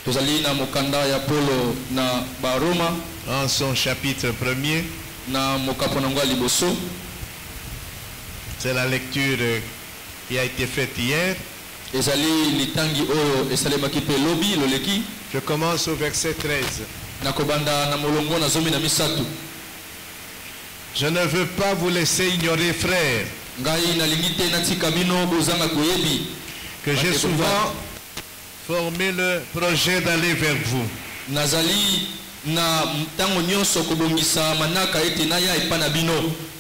tozali na mokanda ya Paulo na Baroma en son chapitre 1er. na mokapo na ngwa liboso. C'est la lecture qui a été faite hier. Ezali litangi oyo esalemaki pe lobi loleki. Je commence au verset 13. Na kobanda na molongo na zomi na misatu. Je ne veux pas vous laisser ignorer, frères, Ngai na lingite na tika bino bozanga koyebi que j'ai souvent formé le projet d'aller vers vous. Nazali na tango nyonso kobongisa manaka ete na ya ipana bino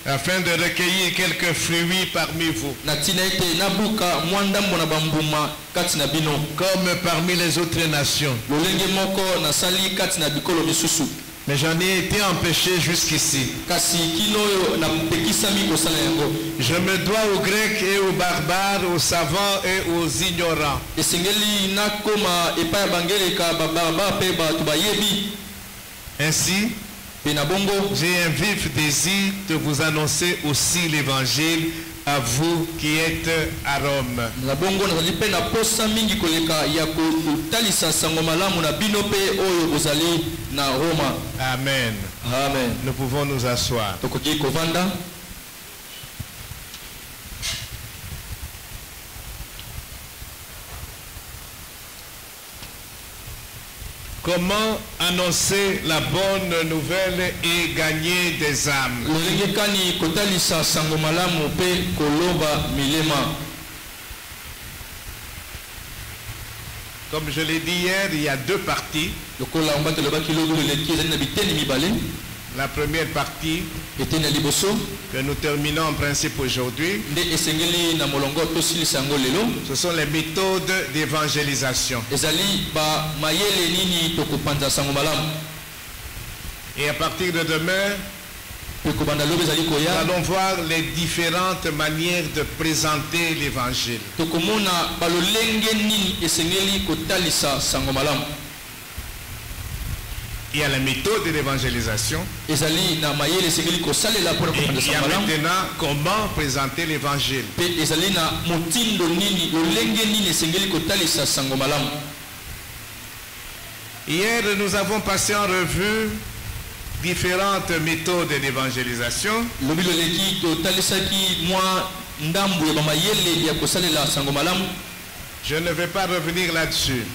afin de recueillir quelques fruits parmi vous, na tina ete na buka mwandambo na bambuma kati na bino comme parmi les autres nations. lolenge moko na sali kati na bikolo misusu. Mais j'en ai été empêché jusqu'ici. Kasi kino na pekisami kosala yango. Je me dois aux Grecs et aux barbares, aux savants et aux ignorants. Esengeli na koma epa bangeleka bababa pe batu bayebi. Ainsi, j'ai un vif désir de vous annoncer aussi l'évangile à vous qui êtes à Rome. Amen. Amen. Nous pouvons nous asseoir. Comment annoncer la bonne nouvelle et gagner des âmes? Comme je l'ai dit hier, il y a deux parties. La première partie que nous terminons en principe aujourd'hui, ce sont les méthodes d'évangélisation. Et à partir de demain, nous allons voir les différentes manières de présenter l'évangile. Il y a la méthode de l'évangélisation. Et il y a maintenant comment présenter l'évangile. Hier, nous avons passé en revue différentes méthodes d'évangélisation. Je ne vais pas revenir là-dessus.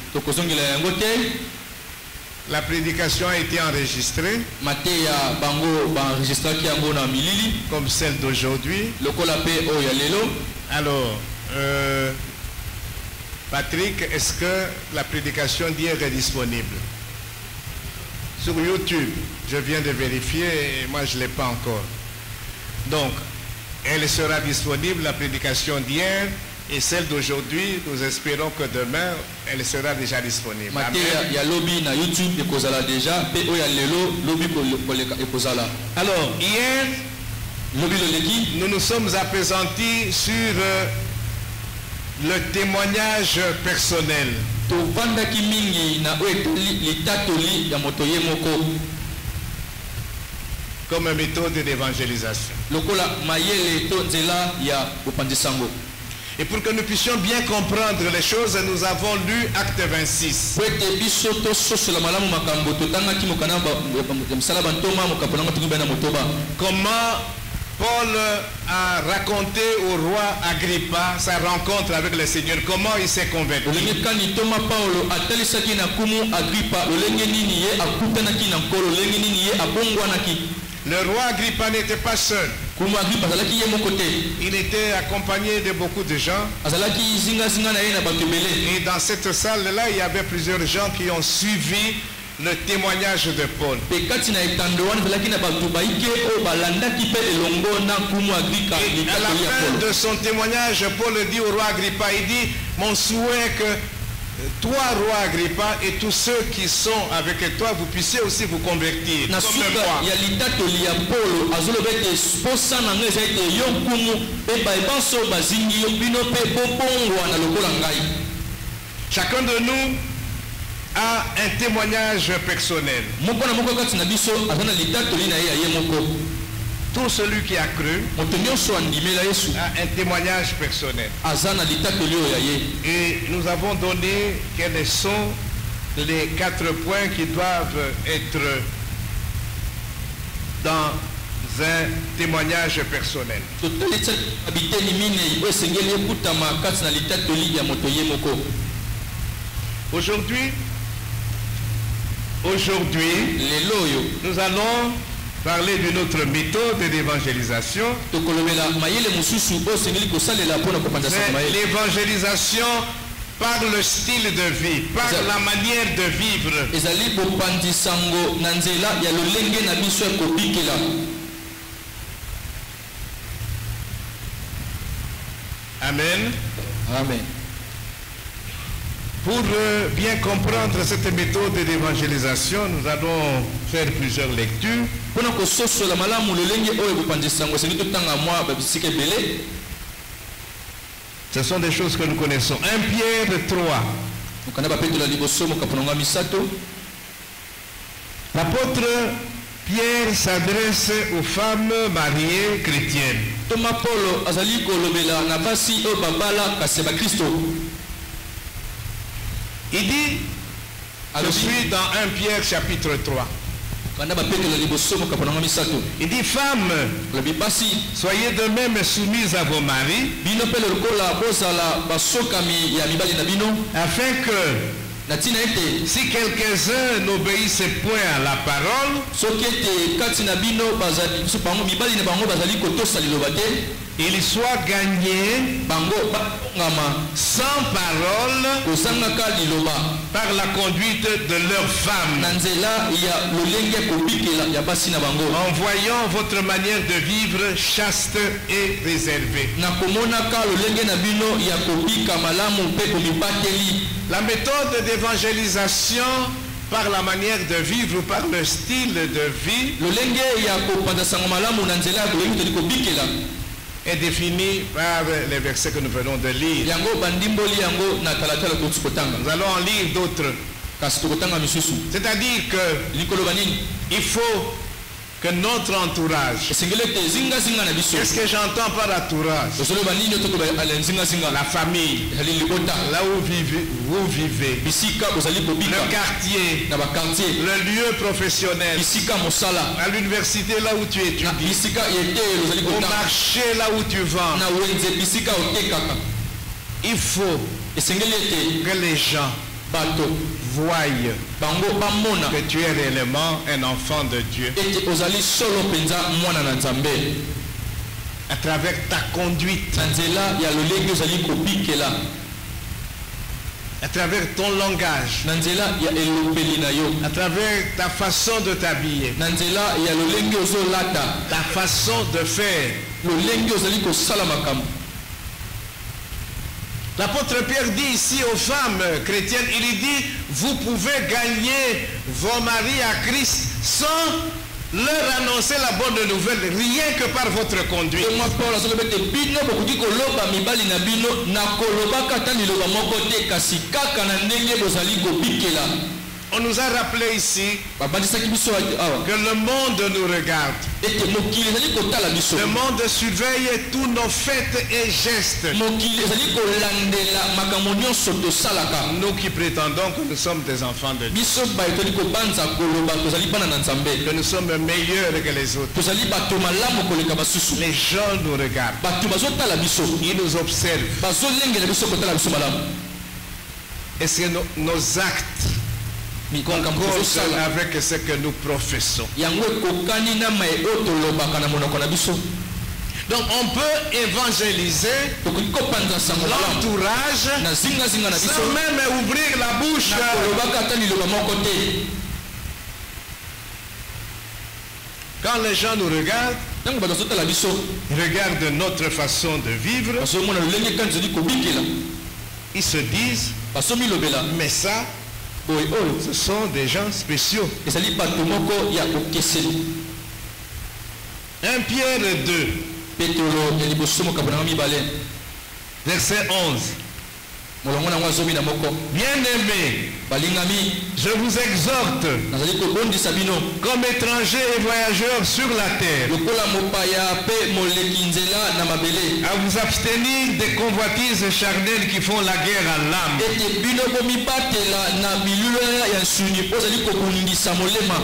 La prédication a été enregistrée comme celle d'aujourd'hui. Alors, Patrick, est-ce que la prédication d'hier est disponible? Sur YouTube, je viens de vérifier et moi je ne l'ai pas encore. Donc, elle sera disponible, la prédication d'hier. Et celle d'aujourd'hui, nous espérons que demain, elle sera déjà disponible. Amen. Alors, hier, nous nous sommes appesantis sur le témoignage personnel. Comme méthode d'évangélisation. Et pour que nous puissions bien comprendre les choses, nous avons lu Acte 26. Comment Paul a raconté au roi Agrippa sa rencontre avec le Seigneur, comment il s'est converti. Le roi Agrippa n'était pas seul. Il était accompagné de beaucoup de gens. Et dans cette salle-là, il y avait plusieurs gens qui ont suivi le témoignage de Paul. Et à la fin de son témoignage, Paul dit au roi Agrippa, il dit, mon souhait que toi, roi Agrippa, et tous ceux qui sont avec toi, vous puissiez aussi vous convertir. Comme moi. Chacun de nous a un témoignage personnel. Tout celui qui a cru a un témoignage personnel. Et nous avons donné quelles sont les 4 points qui doivent être dans un témoignage personnel. Aujourd'hui, nous allons parler d'une autre méthode d'évangélisation. L'évangélisation par le style de vie, par la manière de vivre. Amen. Amen. Pour bien comprendre cette méthode d'évangélisation, nous allons faire plusieurs lectures. Ce sont des choses que nous connaissons. 1 Pierre 3. L'apôtre Pierre s'adresse aux femmes mariées chrétiennes. Il dit, je suis dans 1 Pierre chapitre 3. Il dit, femmes, soyez de même soumises à vos maris, afin que si quelques-uns n'obéissent point à la parole, ils soient gagnés sans parole par la conduite de leurs femmes, en voyant votre manière de vivre chaste et réservée. La méthode d'évangélisation par la manière de vivre, par le style de vie, est définie par les versets que nous venons de lire. Nous allons en lire d'autres. C'est-à-dire qu'il faut que notre entourage, qu'est-ce que j'entends par entourage? La famille, là où vous vivez, le quartier, le lieu professionnel, à l'université là où tu étudies, au marché là où tu vends. Il faut que les gens voient que tu es réellement un enfant de Dieu à travers ta conduite, à travers ton langage, à travers ta façon de t'habiller, ta façon de faire. L'apôtre Pierre dit ici aux femmes chrétiennes, il dit, vous pouvez gagner vos maris à Christ sans leur annoncer la bonne nouvelle, rien que par votre conduite. On nous a rappelé ici que le monde nous regarde. Le monde surveille tous nos faits et gestes. Nous qui prétendons que nous sommes des enfants de Dieu, que nous sommes meilleurs que les autres. Les gens nous regardent. Ils nous observent. Est-ce que nos actes concordent avec ce que nous professons? Donc on peut évangéliser l'entourage sans même ouvrir la bouche. Quand les gens nous regardent, ils regardent notre façon de vivre, ils se disent, mais ça, ce sont des gens spéciaux. 1 Pierre 2, verset 11. Bien-aimés, balingami je vous exhorte, nazali kobondisa bino comme étrangers et voyageurs sur la terre, lokola mopaya pe moleki nzela na mabele à vous abstenir des convoitises charnelles qui font la guerre à l'âme. ete bino bomibatela na milula ya nsuni ozali kobundisa molema.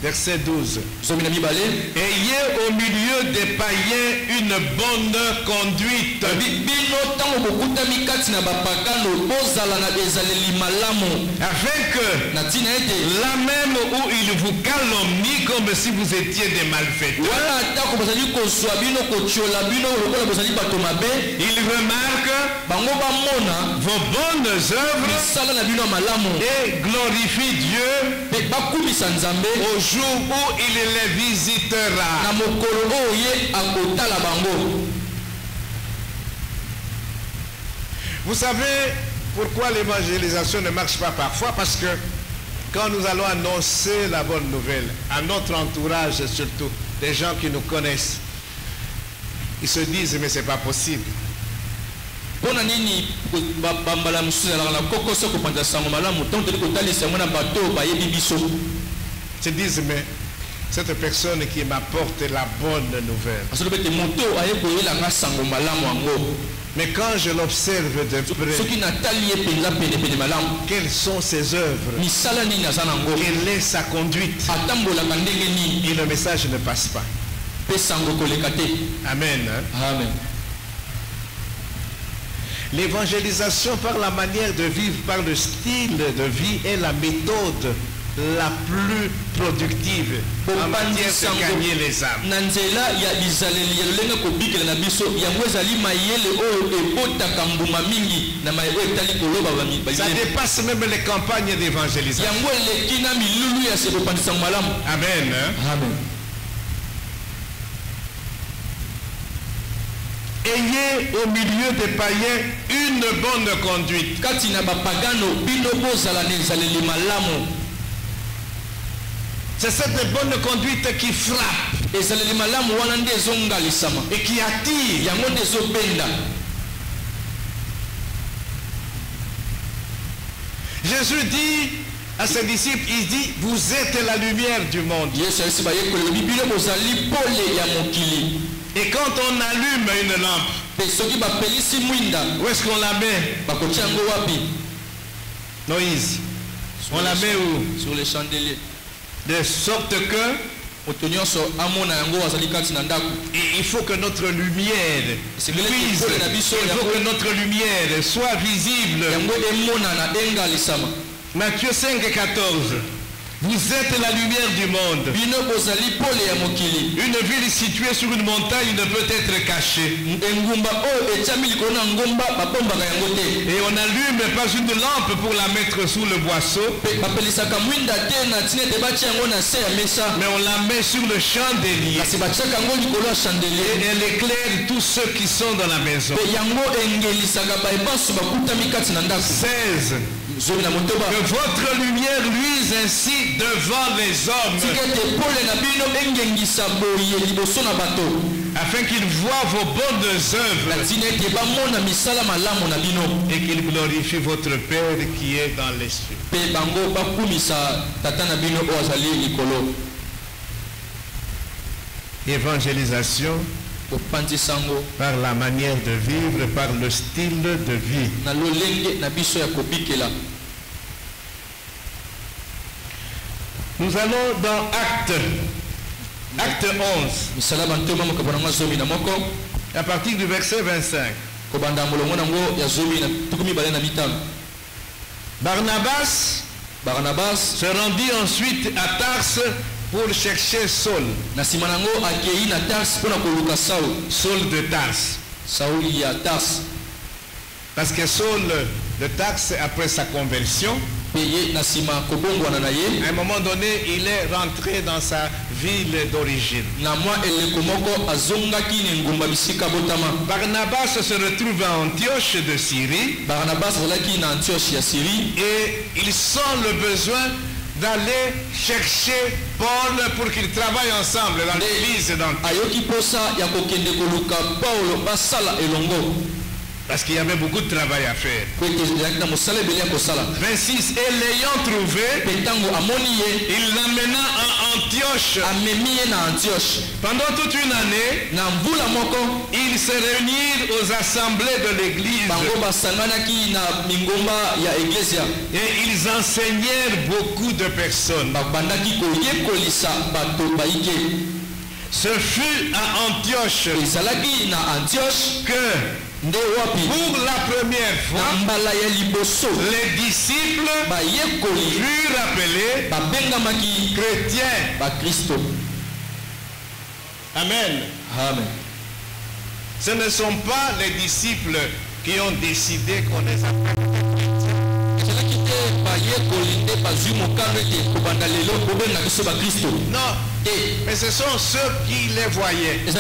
Verset 12. zomi na mibale Ayez au milieu des païens une bonne conduite, bino ntango bokutami kati na bapagano bozala na ezaleli malamu afin que na ntina ete là même où ils vous calomnient comme si vous étiez des malfaiteurs, wana atako bozali kozwa bino kotiola bino lokola bozali bato mabe ils remarquent bango bamona vos bonnes œuvres misala na bino ya malamu et glorifient Dieu mpe bakumisa nzambe au jour où il les visitera. na mokolo oyo ye akotala bango. Vous savez pourquoi l'évangélisation ne marche pas parfois? Parce que quand nous allons annoncer la bonne nouvelle à notre entourage, surtout des gens qui nous connaissent, ils se disent mais c'est pas possible. mpona nini bambala mosusu ezalaka na kokoso kopanza sango malamu ntango toli kotalisa yango na bato oyo bayebi biso. Ils se disent mais cette personne qui m'apporte la bonne nouvelle, parce que ete moto aye koyelanga sango malamu yango mais quand je l'observe de près, soki natali ye mpenza penepene malamu quelles sont ses œuvres, misala nini aza nango quelle est sa conduite, atambolaka ndenge nini et le message ne passe pas. mpe sango koleka te. Amen. Amen. L'évangélisation par la manière de vivre, par le style de vie est la méthode la plus productive en matière de gagner les âmes. na nzela ya bizaleli ya lolenge kobikela na biso yango ezali mayele oyo ebotaka mbuma mingi na mayele oyo etali koloba Ça dépasse même les campagnes d'évangélisation. yango eleki na milulu ya sekopandisa malamu. Amen. Amen. Ayez au milieu des païens une bonne conduite. kati na bapagano bino bozala na ezaleli malamu. C'est cette bonne conduite qui frappe ezaleli malamu wana nde ezongalisama et qui attire. yango nde ezobenda. Jésus dit à ses disciples, il dit, vous êtes la lumière du monde. yesu alisi bayekolela bibino bozali pole ya mokili. Et quand on allume une lampe, mpe soki bapelisi mwinda où est-ce qu'on la met? bakotia yango wapi? Moïse. On la met où? sur les chandeliers. De sorte que moto nyonso amona yango azali kati na ndako. il faut que notre lumière luise, il faut que notre lumière soit visible. yango emonana engalisama. Matthieu 5,14. Vous êtes la lumière du monde. bino bozali pole ya mokili. Une ville située sur une montagne ne peut être cachée. engumba oyo etiami likolo na ngomba babombaka yango te. Et on n'allume pas une lampe pour la mettre sous le boisseau, mpe bapelisaka mwinda te na ntina ete batia yango na se ya mesa. mais on la met sur le chandelier. kasi batiaka yango likolo ya Et chandelier. elle éclaire tous ceux qui sont dans la maison. mpe yango engelisaka baebanso bakutami kati na ndako. 16. zomi na motoba. Que votre lumière luise ainsi devant les hommes, tika ete pole na bino engengisa boye liboso na bato. afin qu'ils voient vos bonnes na œuvres ntina ete bamona misala malamu na bino. et qu'ils glorifient votre Père qui est dans les cieux. mpe bango bakumisa tata na bino oyo azali likolo. Évangélisation kopanzi sango par la manière de vivre, par le style de vie. na lolenge na biso ya kobikela. Nous allons dans Acte 11, misala bantoma makambo nango ya zomi na moko à partir du verset 25. kobanda molongo nango ya zomi na tuku mibale na mitano. Barnabas barnabas se rendit ensuite à Tarse pour chercher Saul, na nsima nango akei na tarse mpona koluka saul. Saul de Tarse. sauli ya tarse Parce que Saul de Tarse, après sa conversion, mpe ye na nsima kobongwana na ye à un moment donné, il est rentré dans sa ville d'origine. na mwa eleko moko azongaki na engumba bisika botama. Barnabas se retrouve à Antioche de Syrie barnabas azalaki na antioche ya syrie et il sent le besoin d'aller chercher Paul pour qu'ils travaillent ensemble dans l'église d'Antioche. ayoki posa ya kokende koluka paulo basala elongo. Parce qu'il y avait beaucoup de travail à faire. 26. Et l'ayant trouvé, il l'amena à Antioche. Pendant toute une année, ils se réunirent aux assemblées de l'église. Et ils enseignèrent beaucoup de personnes. Ce fut à Antioche que pour la première fois, les disciples furent appelés chrétiens. Amen. Amen. Ce ne sont pas les disciples qui ont décidé qu'on les appelle. Non, mais ce sont ceux qui les voyaient, qui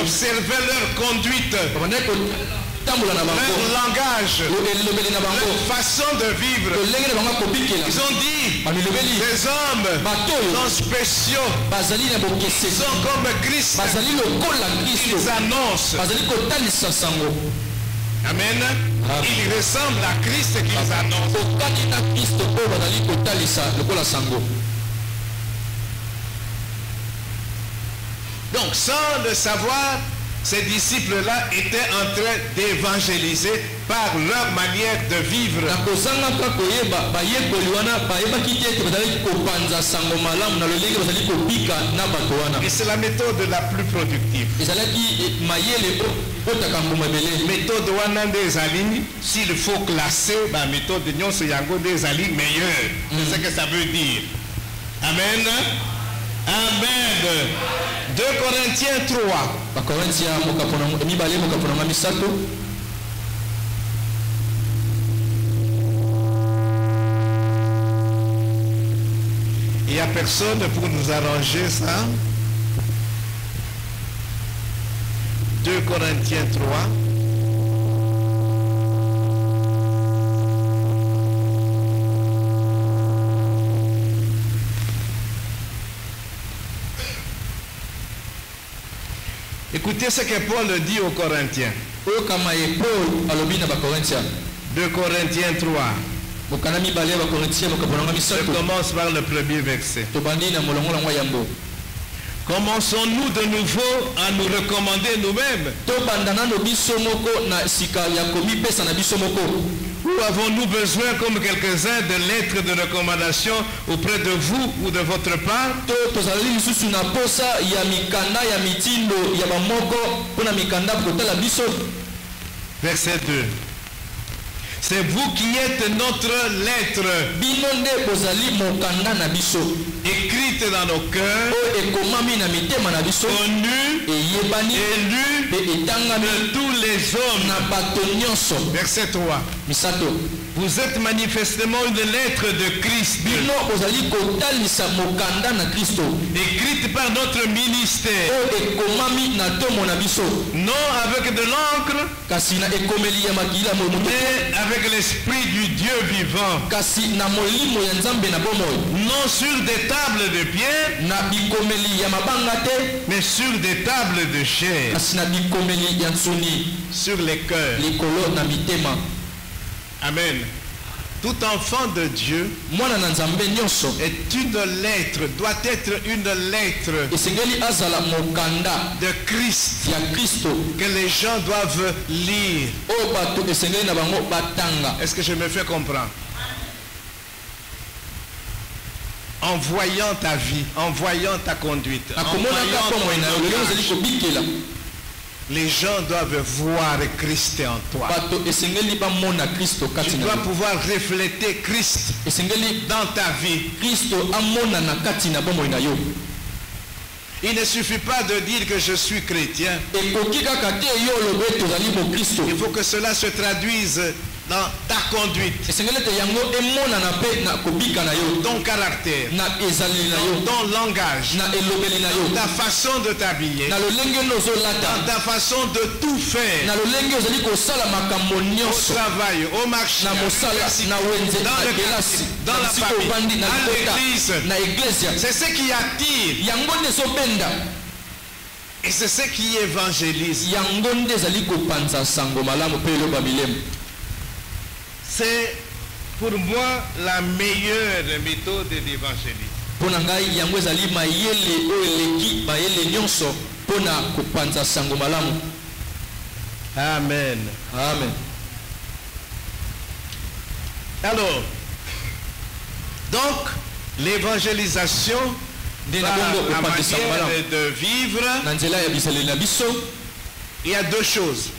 observaient leur conduite, leur langage, leur façon de vivre. Ils ont dit, les hommes sont spéciaux, ils sont comme Christ, ils annoncent. Amen. Ils ressemblent à Christ qu'ils annoncent. Donc, sans le savoir, ces disciples-là étaient en train d'évangéliser par leur manière de vivre. Et c'est la méthode la plus productive. Méthode des alignes, s'il faut classer, la méthode de Nyon Yango des alignes meilleure. C'est ce que ça veut dire. Amen. Amen. 2 Corinthiens 3. Il n'y a personne pour nous arranger ça. 2 Corinthiens 3. Écoutez ce que Paul dit aux Corinthiens. 2 Corinthiens 3. Je commence par le premier verset. Commençons-nous de nouveau à nous recommander nous-mêmes? Ou avons-nous besoin, comme quelques-uns, de lettres de recommandation auprès de vous ou de votre part? Verset 2. C'est vous qui êtes notre lettre, écrite dans nos cœurs, connue et lue de tous les hommes. Verset 3. Vous êtes manifestement une lettre de Christ, écrite par notre ministère, non avec de l'encre, mais avec l'esprit du Dieu vivant, non sur des tables de pierre, mais sur des tables de chair, sur les cœurs. Amen. Tout enfant de Dieu est une lettre, doit être une lettre de Christ que les gens doivent lire. Est-ce que je me fais comprendre? En voyant ta vie, en voyant ta conduite, en voyant ton langage, les gens doivent voir Christ en toi. Tu dois pouvoir refléter Christ dans ta vie. Il ne suffit pas de dire que je suis chrétien. Il faut que cela se traduise dans ta conduite, ton caractère, ton langage, ta façon de t'habiller, ta façon de tout faire, au travail, au marché, dans la famille, à l'église. C'est ce qui attire. Et c'est ce qui évangélise. C'est pour moi la meilleure méthode d'évangélisme. Amen. Amen. Alors, donc, l'évangélisation, la manière de vivre, il y a deux choses.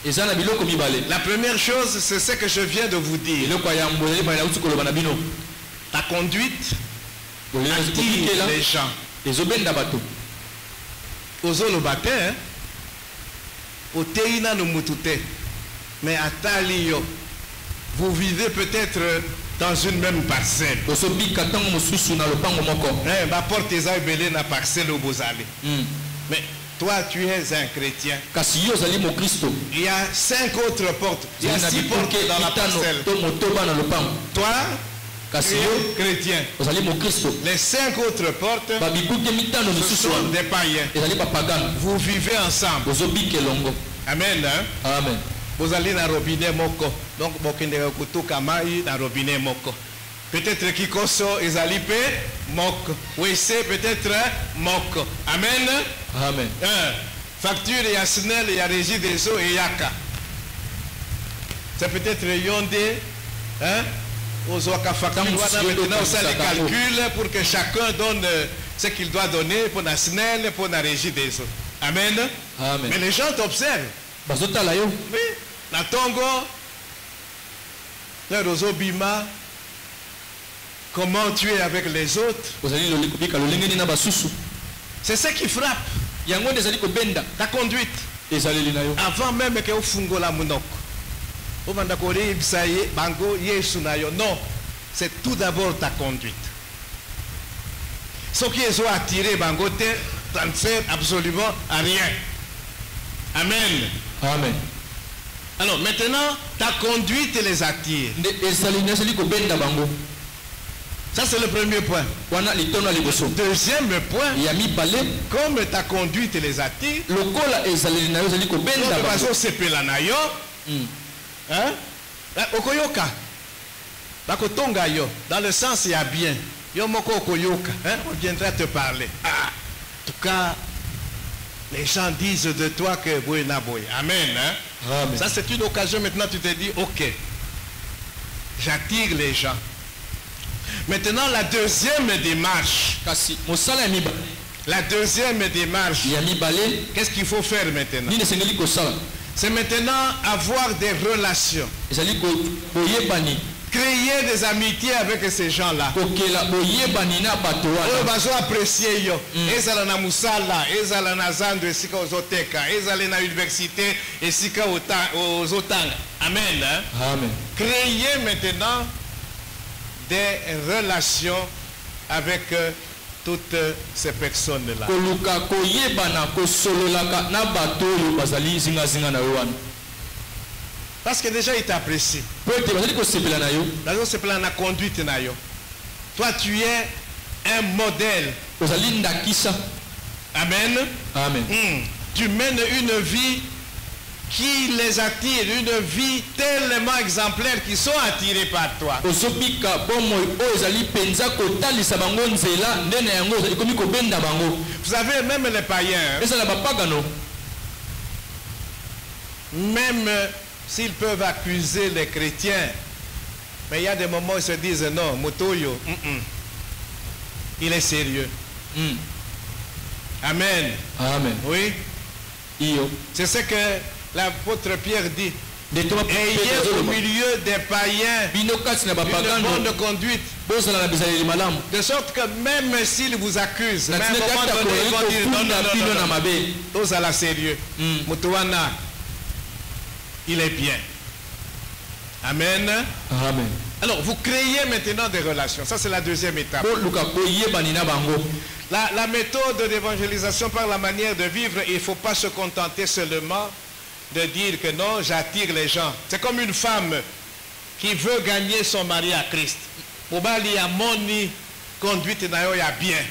La première chose, c'est ce que je viens de vous dire. La conduite attire les gens. Ozolo bate, oteina no mutute, mais atali, vous vivez peut-être dans une même parcelle. Ma porte est na parcelle au Bozali. Mais toi, tu es un chrétien. Il y a 5 autres portes. Il y a 6 portes dans la parcelle. Toi, tu es chrétien. Les 5 autres portes, ce sont des païens. Vous vivez ensemble. Amen. Hein? Amen. Vous allez dans le robinet moko. Donc, vous allez dans le robinet moko. Peut-être qui koso ezalipe moko. Oui, c'est peut-être moko. Amen. Amen. Facture et Asnel et Régie des eaux et Yaka. C'est peut-être Yondé. Hein? Aux Oaka facture. Maintenant, ça les calcule pour que chacun donne ce qu'il doit donner pour Asnel et pour la Régie des eaux. Amen. Amen. Mais les gens t'observent. Oui. Na Tongo, le Rozo Bima, comment tu es avec les autres. C'est ce qui frappe. Ta conduite. Avant même que vous fungo la monoko. Non, c'est tout d'abord ta conduite. Ce qui est attiré, bangote, ça ne sert absolument à rien. Amen. Amen. Alors maintenant, ta conduite les attire. Ça c'est le premier point. Deuxième point, comme ta conduite les attire, dans le sens il y a bien. On viendra te parler. En tout cas, les gens disent de toi que Boyna Boy. Amen. Hein? Amen. Ça c'est une occasion maintenant tu te dis ok. J'attire les gens. Maintenant la deuxième démarche. La deuxième démarche. Qu'est-ce qu'il faut faire maintenant? C'est maintenant avoir des relations. Créer des amitiés avec ces gens-là. Ils vont apprécier yo. Ezala na musala, ezala na zando esika ozoteka, ezala na université esika ozotanga. Amen. Hein? Amen. Créer maintenant des relations avec toutes ces personnes-là. Parce que déjà il t'apprécie. La conduite. Toi tu es un modèle. Amen. Amen. Tu mènes une vie qui les attire, une vie tellement exemplaire qu'ils sont attirés par toi. Vous savez, même les païens, même s'ils peuvent accuser les chrétiens, mais il y a des moments où ils se disent non, Motoyo, il est sérieux. Amen. Amen. Oui. C'est ce que l'apôtre Pierre dit. Ayez au milieu des païens une bonne conduite. De sorte que même s'ils vous accusent, même à un moment donné, ils vont dire non, tous à la sérieux. Moutouana, il est bien. Amen. Amen. Alors, vous créez maintenant des relations. Ça, c'est la deuxième étape. La méthode d'évangélisation par la manière de vivre, il ne faut pas se contenter seulement de dire que non, j'attire les gens. C'est comme une femme qui veut gagner son mari à Christ. conduite il y a bien.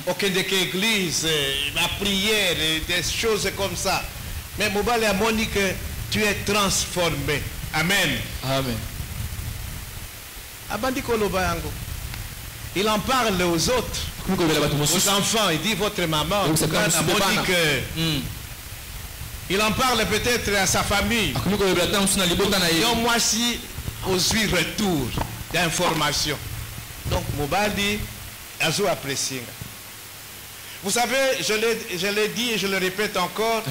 Aucune église, la prière, des choses comme ça. Mais Mobali a dit que tu es transformé. Amen. Amen. Abandi Kolobayango. Il en parle aux autres, aux enfants. Il dit votre maman. Il en parle peut-être à sa famille. Donc moi si aux retour d'informations. Donc Mobali a joué apprécié. Vous savez, je l'ai dit et je le répète encore.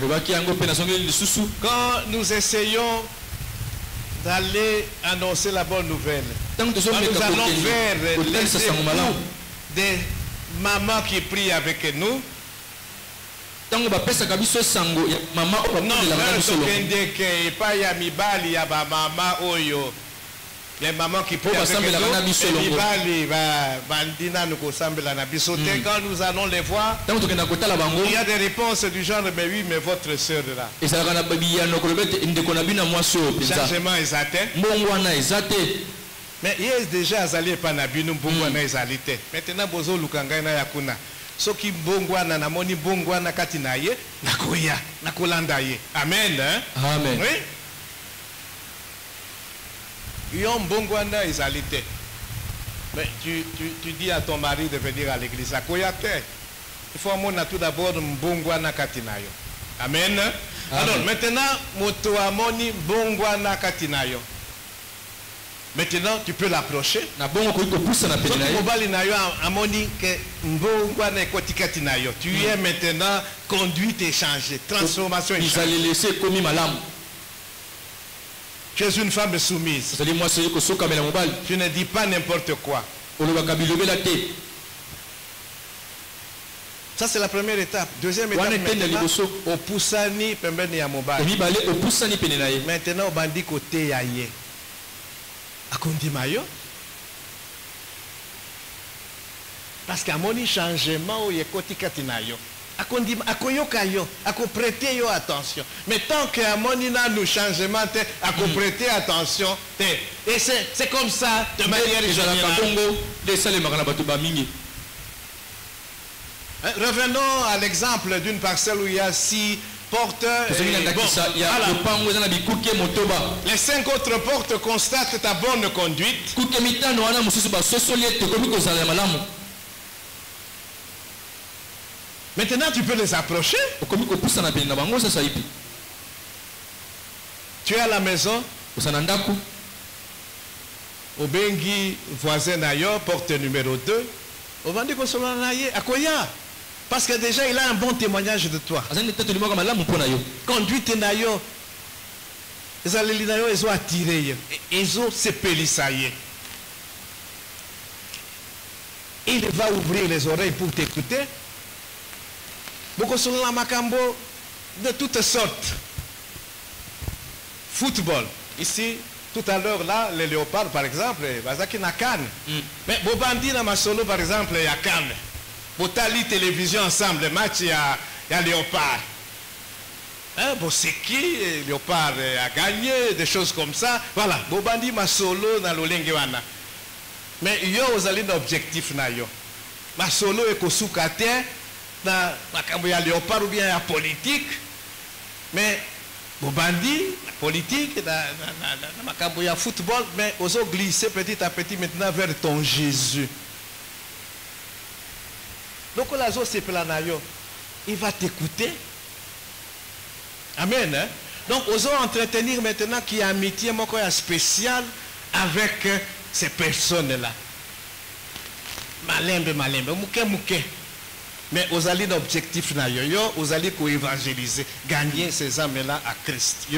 Quand nous essayons d'aller annoncer la bonne nouvelle, quand nous allons vers les époux des mamans qui prient avec nous, non, les mamans qui prient avec nous, quand nous allons les voir, il y a des réponses du genre, mais oui, mais votre soeur là. Changement est atteint. Mais il y a déjà azali panabinu mbongwana ezalite. Maintenant bozo lukanga na yakuna. Soki mbongwana na moni mbongwana kati na ye nakoya nakolanda ye. Amen. Hein? Amen. Oui. Yon mbongwana ezalite. Mais tu dis à ton mari de venir à l'église à Koyate. Il faut mon tout d'abord mbongwana kati na yo. Amen. Alors maintenant moto amoni mbongwana kati na yo. Maintenant, tu peux l'approcher. Tu es maintenant conduite et changée. Transformation et changée. Tu es une femme soumise. Tu ne dis pas n'importe quoi. Ça, c'est la première étape. Deuxième étape, maintenant, au Poussani, maintenant, au Bandi côté Yaye. Akondimayo. Parce qu'à mon changement, il y a côté katinayo. Akoyokayo, ako prêter yo attention. Mais tant qu'à mon nous changement, ako prêter attention. Et c'est comme ça de manière générale. Revenons à l'exemple d'une parcelle où il y a 6 portes. Les 5 autres portes constatent ta bonne conduite. Maintenant, tu peux les approcher. Tu es à la maison. Au Bengi, voisin d'ailleurs, porte numéro 2. Au Vandi Kosolanaye, à Koya. Parce que déjà, il a un bon témoignage de toi. Conduite nayo. Les allélis nayo, ils ont attiré. Ils ont sépelissaillé. Il va ouvrir les oreilles pour t'écouter. Beaucoup sont là, Makambo, de toutes sortes. Football. Ici, tout à l'heure, là, les léopards, par exemple, Bazaki na Cannes. Mais Bobandi na Masolo, par exemple, il y a Cannes. Botali télévision ensemble, le match, il y a Léopard. Hein, Boseki, Léopard a gagné, des choses comme ça. Voilà, Bobandi Masolo dans l'Olengewana. Mais il y a aussi un objectif. Masolo est Kosukate, dans la Léopard ou bien la politique. Mais Bobandi, la politique, dans la football, mais ils ont glissé petit à petit maintenant vers ton Jésus. Donc, il va t'écouter. Amen. Hein? Donc, osons entretenir maintenant qu'il y a amitié spéciale avec ces personnes-là. Malembe, mouke. Mais aux alliés d'objectif, aux alliés pour évangéliser, gagner ces âmes-là à Christ.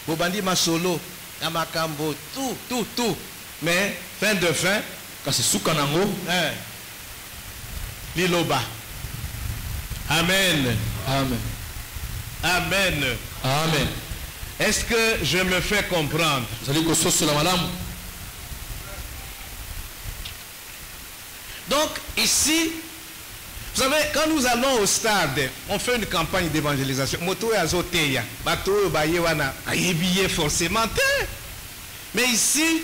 Bobandi Masolo, Amakambo, tout. Mais, fin de fin, Liloba. Amen. Amen. Amen. Amen. Est-ce que je me fais comprendre? Donc, ici, vous savez, quand nous allons au stade, on fait une campagne d'évangélisation. Moto et azoteya. Bato bayewana. Ayebiye forcément. Mais ici,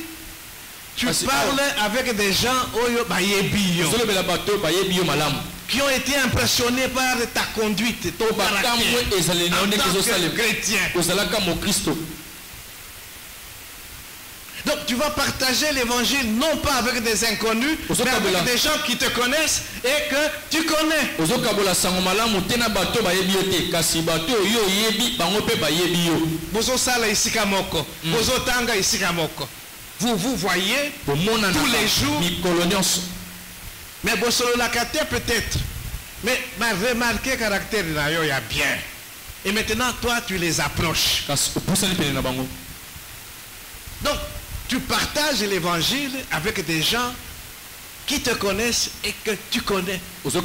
Tu parles avec des gens qui ont été impressionnés par ta conduite, ton caractère en tant que chrétien. Donc tu vas partager l'évangile non pas avec des inconnus, mais avec des gens qui te connaissent et que tu connais. Vous voyez tous les jours. Mais Bossololakate peut-être. Mais remarquez le caractère de Nayo, il y a bien. Et maintenant, toi, tu les approches. Donc, tu partages l'évangile avec des gens qui te connaissent et que tu connais. Ça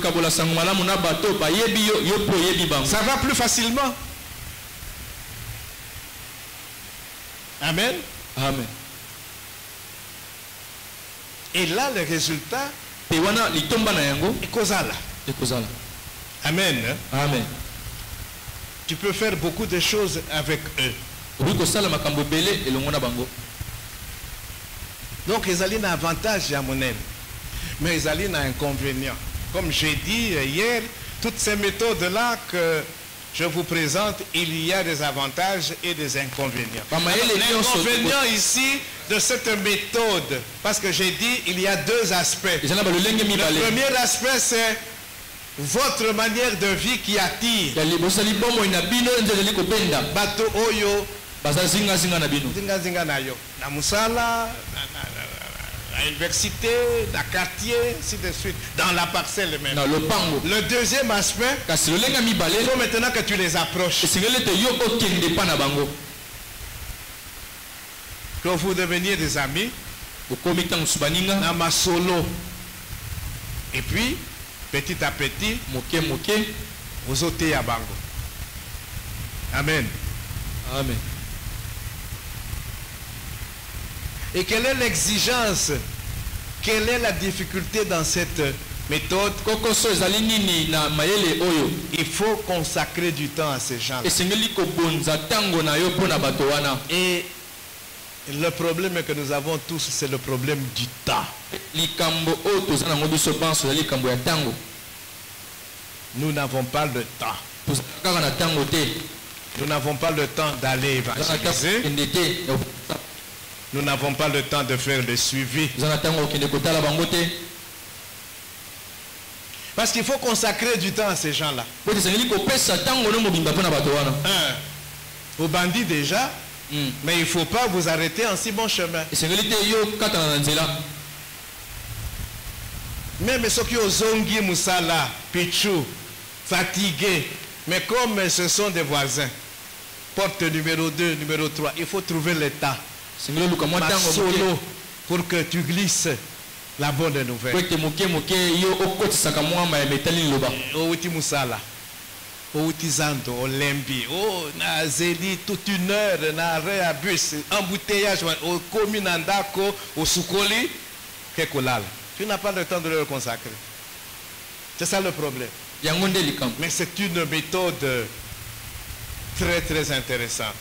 va plus facilement. Amen. Amen. Et là, le résultat est causal. Amen. Amen. Tu peux faire beaucoup de choses avec eux. Donc, ils ont un avantage à mon aime. Mais ils ont un inconvénient. Comme j'ai dit hier, toutes ces méthodes-là que je vous présente, il y a des avantages et des inconvénients. L'inconvénient ici de cette méthode, parce que j'ai dit, il y a deux aspects. Le premier aspect, c'est votre manière de vie qui attire. Bato oyo, zinga na yo, na musala, à l'université, dans le quartier, ainsi de suite, dans la parcelle même. Le deuxième aspect, il faut maintenant que tu les approches. Que vous deveniez des amis, dans ma solo. Et puis, petit à petit, vous ôtez à bango. Amen. Amen. Et quelle est l'exigence? Quelle est la difficulté dans cette méthode? Il faut consacrer du temps à ces gens-là. Et le problème que nous avons tous, c'est le problème du temps. Nous n'avons pas le temps. Nous n'avons pas le temps d'aller évangéliser. Nous n'avons pas le temps de faire le suivi. Parce qu'il faut consacrer du temps à ces gens-là. Aux bandits déjà, mais il ne faut pas vous arrêter en si bon chemin. Même ceux qui ont zongi Moussala, Pichou, fatigués, mais comme ce sont des voisins, porte numéro 2, numéro 3, il faut trouver le temps. Solo pour que tu glisses la bonne nouvelle. Outi Moussala, Outi Zando, Olembi, na Zeli toute une heure, na réabus, embouteillage, au Kominandako, au Soukoli, Kekolal. Tu n'as pas le temps de le consacrer. C'est ça le problème. Mais c'est une méthode très très intéressante.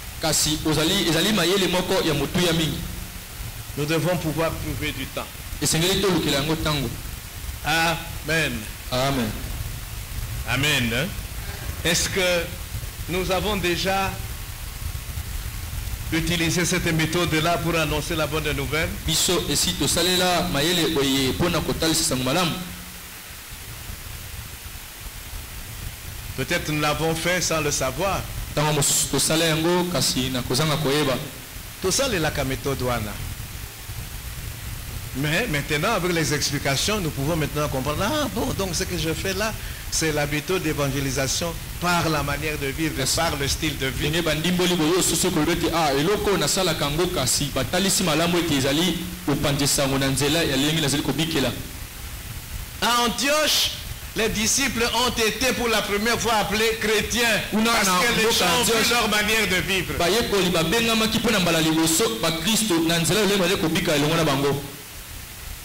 Nous devons pouvoir trouver du temps. Amen. Amen. Amen. Est-ce que nous avons déjà utilisé cette méthode-là pour annoncer la bonne nouvelle? Peut-être nous l'avons fait sans le savoir. Tout ça, c'est la méthode douana. Mais maintenant, avec les explications, nous pouvons maintenant comprendre. Ah bon, donc ce que je fais là, c'est la méthode d'évangélisation par la manière de vivre, par le style de vie. À Antioche, les disciples ont été pour la première fois appelés chrétiens parce que les gens ont vu leur manière de vivre.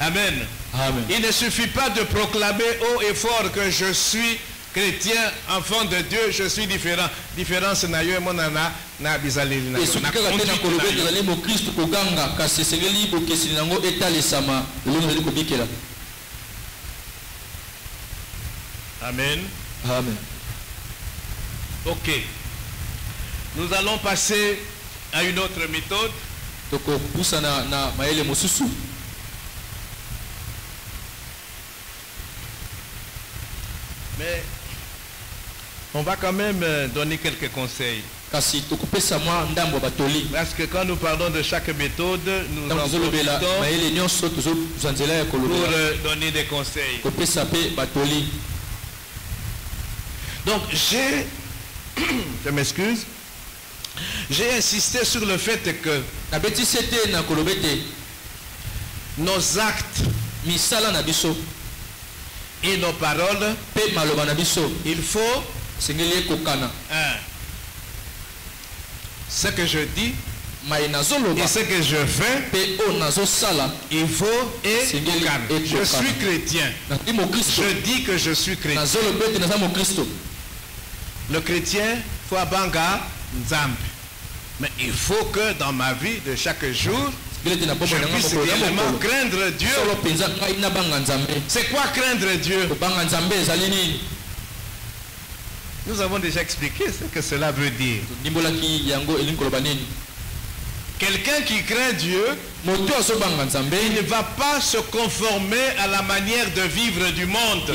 Amen. Amen. Il ne suffit pas de proclamer haut et fort que je suis chrétien, enfant de Dieu, je suis différent. Différence n'a eu monana na bizaleli na et ce kaka tena kolobe ezali mo Christ koganga kasi sengeli bokesini nango etalisama lelo ezali kobikela. Amen. Amen. Ok. Nous allons passer à une autre méthode. Toko pousa na maele mosusu. Mais on va quand même donner quelques conseils. Kasi tokopesa mwa ndambo batoli. Parce que quand nous parlons de chaque méthode, nous en profitons maele nyonso tozozanzela ya pour kolobela. donner des conseils. Kopesa pe batoli. Donc je m'excuse, j'ai insisté sur le fait que Na beti sete na kolobete nos actes misala na biso et nos paroles, pe maloba na biso il faut sengeli kokana. Ce que je dis Mai nazoloba et ce que je fais, pe o nazosala il faut et sengeli kokana. Je suis chrétien. na mo Kristo. Je dis que je suis chrétien. Nazolobete na mo Kristo. Le chrétien faut abanga nzambe. Mais il faut que dans ma vie de chaque jour, je puisse réellement craindre Dieu. C'est quoi craindre Dieu? Nous avons déjà expliqué ce que cela veut dire. Quelqu'un qui craint Dieu, il ne va pas se conformer à la manière de vivre du monde.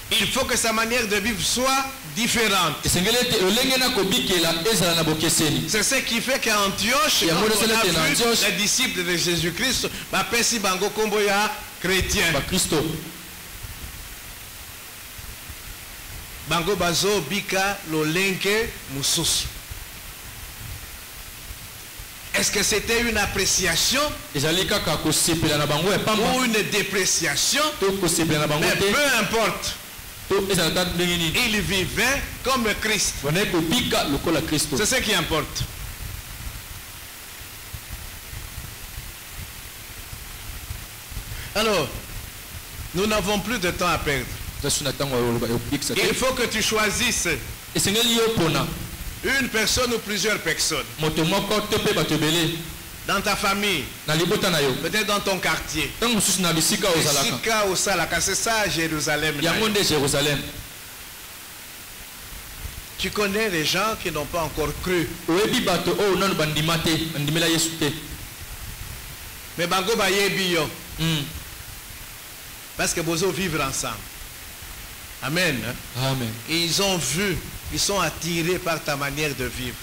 Il faut que sa manière de vivre soit différente. C'est ce qui fait qu'à Antioche, quand on a vu les disciples de Jésus-Christ, Pesi Bango Komboya chrétien. Bango Bazo Bika Lolenke Mususu. Est-ce que c'était une appréciation ou une dépréciation? Mais peu importe. Il vivait comme Christ. C'est ce qui importe. Alors, nous n'avons plus de temps à perdre. Il faut que tu choisisses une personne ou plusieurs personnes. Dans ta famille, peut-être dans ton quartier. C'est ça Jérusalem. Tu connais les gens qui n'ont pas encore cru. Mais bango bayebi yo. Parce que bozo vivre ensemble. Amen. Amen. Et ils ont vu, ils sont attirés par ta manière de vivre.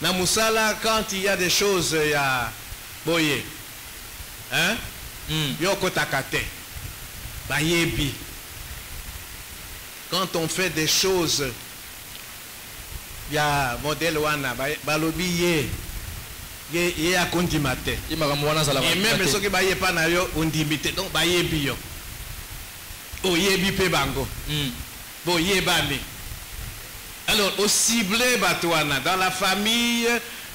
Na musala, quand il y a des choses, il y a boye. Hein? Yoko takate. Bayebi. Quand on fait des choses, il y a modèle wana, balobi ye a kondimate. Et même ceux qui baye pas na yo ondimite. Donc bayebi yo. Oyebi pe bango. Boyebami. Alors au ciblé batouana dans la famille,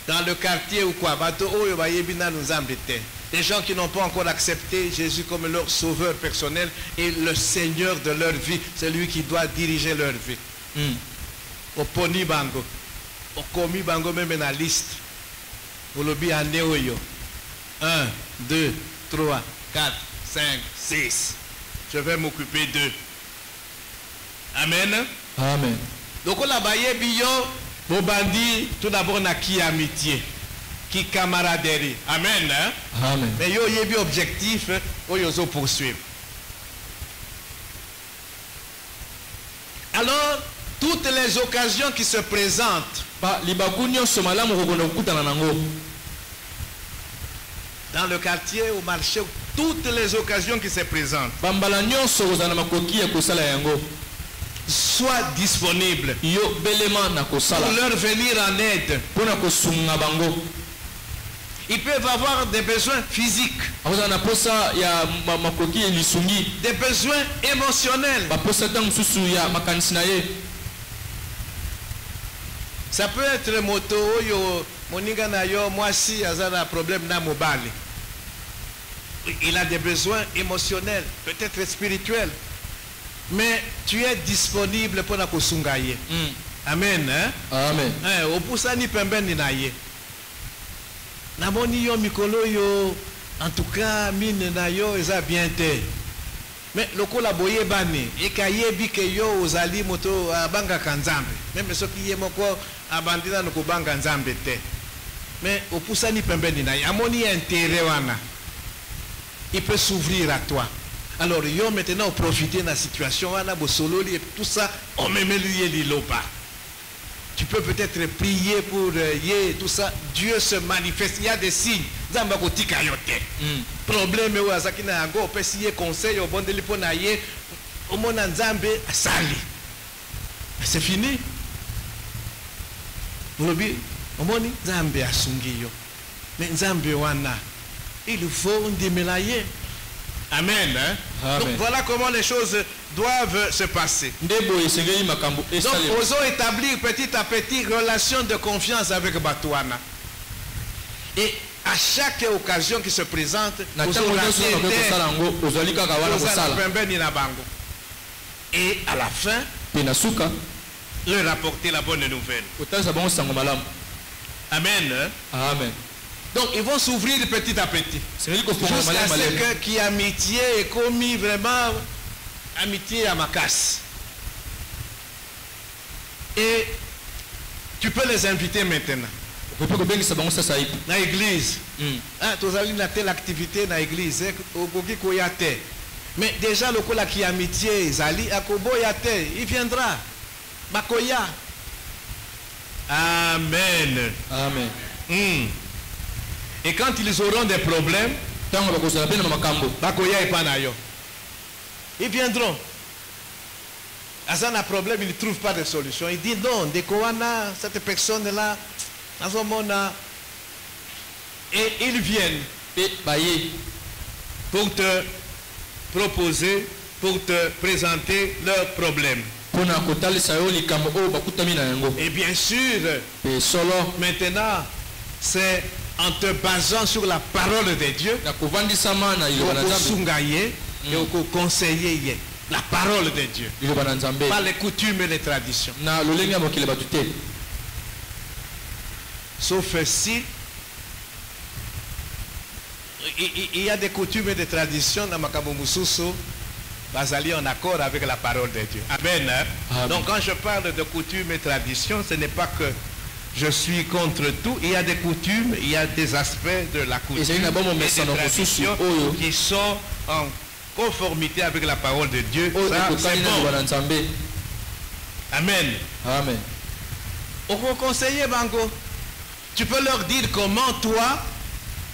dans le quartier ou quoi, bato oyo bayebi na nzambete. Des gens qui n'ont pas encore accepté Jésus comme leur sauveur personnel et le Seigneur de leur vie, c'est lui qui doit diriger leur vie. Au poni bango, au komi bango même dans la liste. Au lobby à Néoyo. 1, 2, 3, 4, 5, 6. Je vais m'occuper d'eux. Amen. Amen. Donc on a baillé bio, bobandi, tout d'abord na qui amitié, qui camaraderie. Amen. Hein? Amen. Mais yo yebi objectif, yo zo poursuivre. Alors, toutes les occasions qui se présentent dans le quartier, au marché, toutes les occasions qui se présentent, soient disponibles pour leur venir en aide. Ils peuvent avoir des besoins physiques, des besoins émotionnels. Ça peut être moto, yo, moninga na yo, moi si azana problème na mobali. il a des besoins émotionnels, peut-être spirituels. Mais tu es disponible pour la kosungaye. Amen. Hein? Amen. Opusani pembeni na ye. Namoni yo mikolo yo, en tout cas mine na yo eza bien te. Mais lokola boye bani et kayebi ke yo ozali moto abanga kanzambe. Même soki ye moko abandina no kubanga nzambe te. Mais opusani pembeni na ye. Amoni intérêt wana. Il peut s'ouvrir à toi. Alors yo maintenant profiter de la situation wana bo sololi et tout ça on me met lui liloba. Tu peux peut-être prier pour yé, tout ça. Dieu se manifeste. Il y a des signes. Zamba ko tika yote. Problème ou azaki na yango pe si yé conseil au bon de lipona yé au mona nzambe asali. C'est fini. Lobi omoni nzambe asungi yo. Mais nzambe wana il faut ndimelaye. Amen. Hein? Amen. Donc voilà comment les choses doivent se passer. Donc osons établir petit à petit relation de confiance avec Batouana. Et à chaque occasion qui se présente, et à la fin, leur apporter la bonne nouvelle. Amen. Amen. Donc ils vont s'ouvrir petit à petit. Jusqu'à ce que qui amitié est commis vraiment amitié à ma casse. Et tu peux les inviter maintenant. Dans l'église. Tu as une telle activité dans l'église. Mais déjà le cola qui amitié Zali Akobo Yate, il viendra. Bakoya. Amen. Amen. Et quand ils auront des problèmes, ils viendront. Azan a un problème, ils ne trouvent pas de solution. Il dit non, de Koana, cette personne-là, et ils viennent pour te proposer, pour te présenter leurs problèmes. Et bien sûr, maintenant, c'est en te basant sur la parole de Dieu, pour et pour conseiller la parole de Dieu, pas les coutumes et les traditions. Sauf si il y a des coutumes et des traditions dans Makambo Mususu, basali en accord avec la parole de Dieu. Amen. Amen. Donc quand je parle de coutumes et traditions, ce n'est pas que je suis contre tout. Il y a des coutumes, il y a des aspects de la coutume et des traditions qui sont en conformité avec la parole de Dieu. Ça, c'est bon. Amen. Amen. Au conseiller Bango, tu peux leur dire comment toi,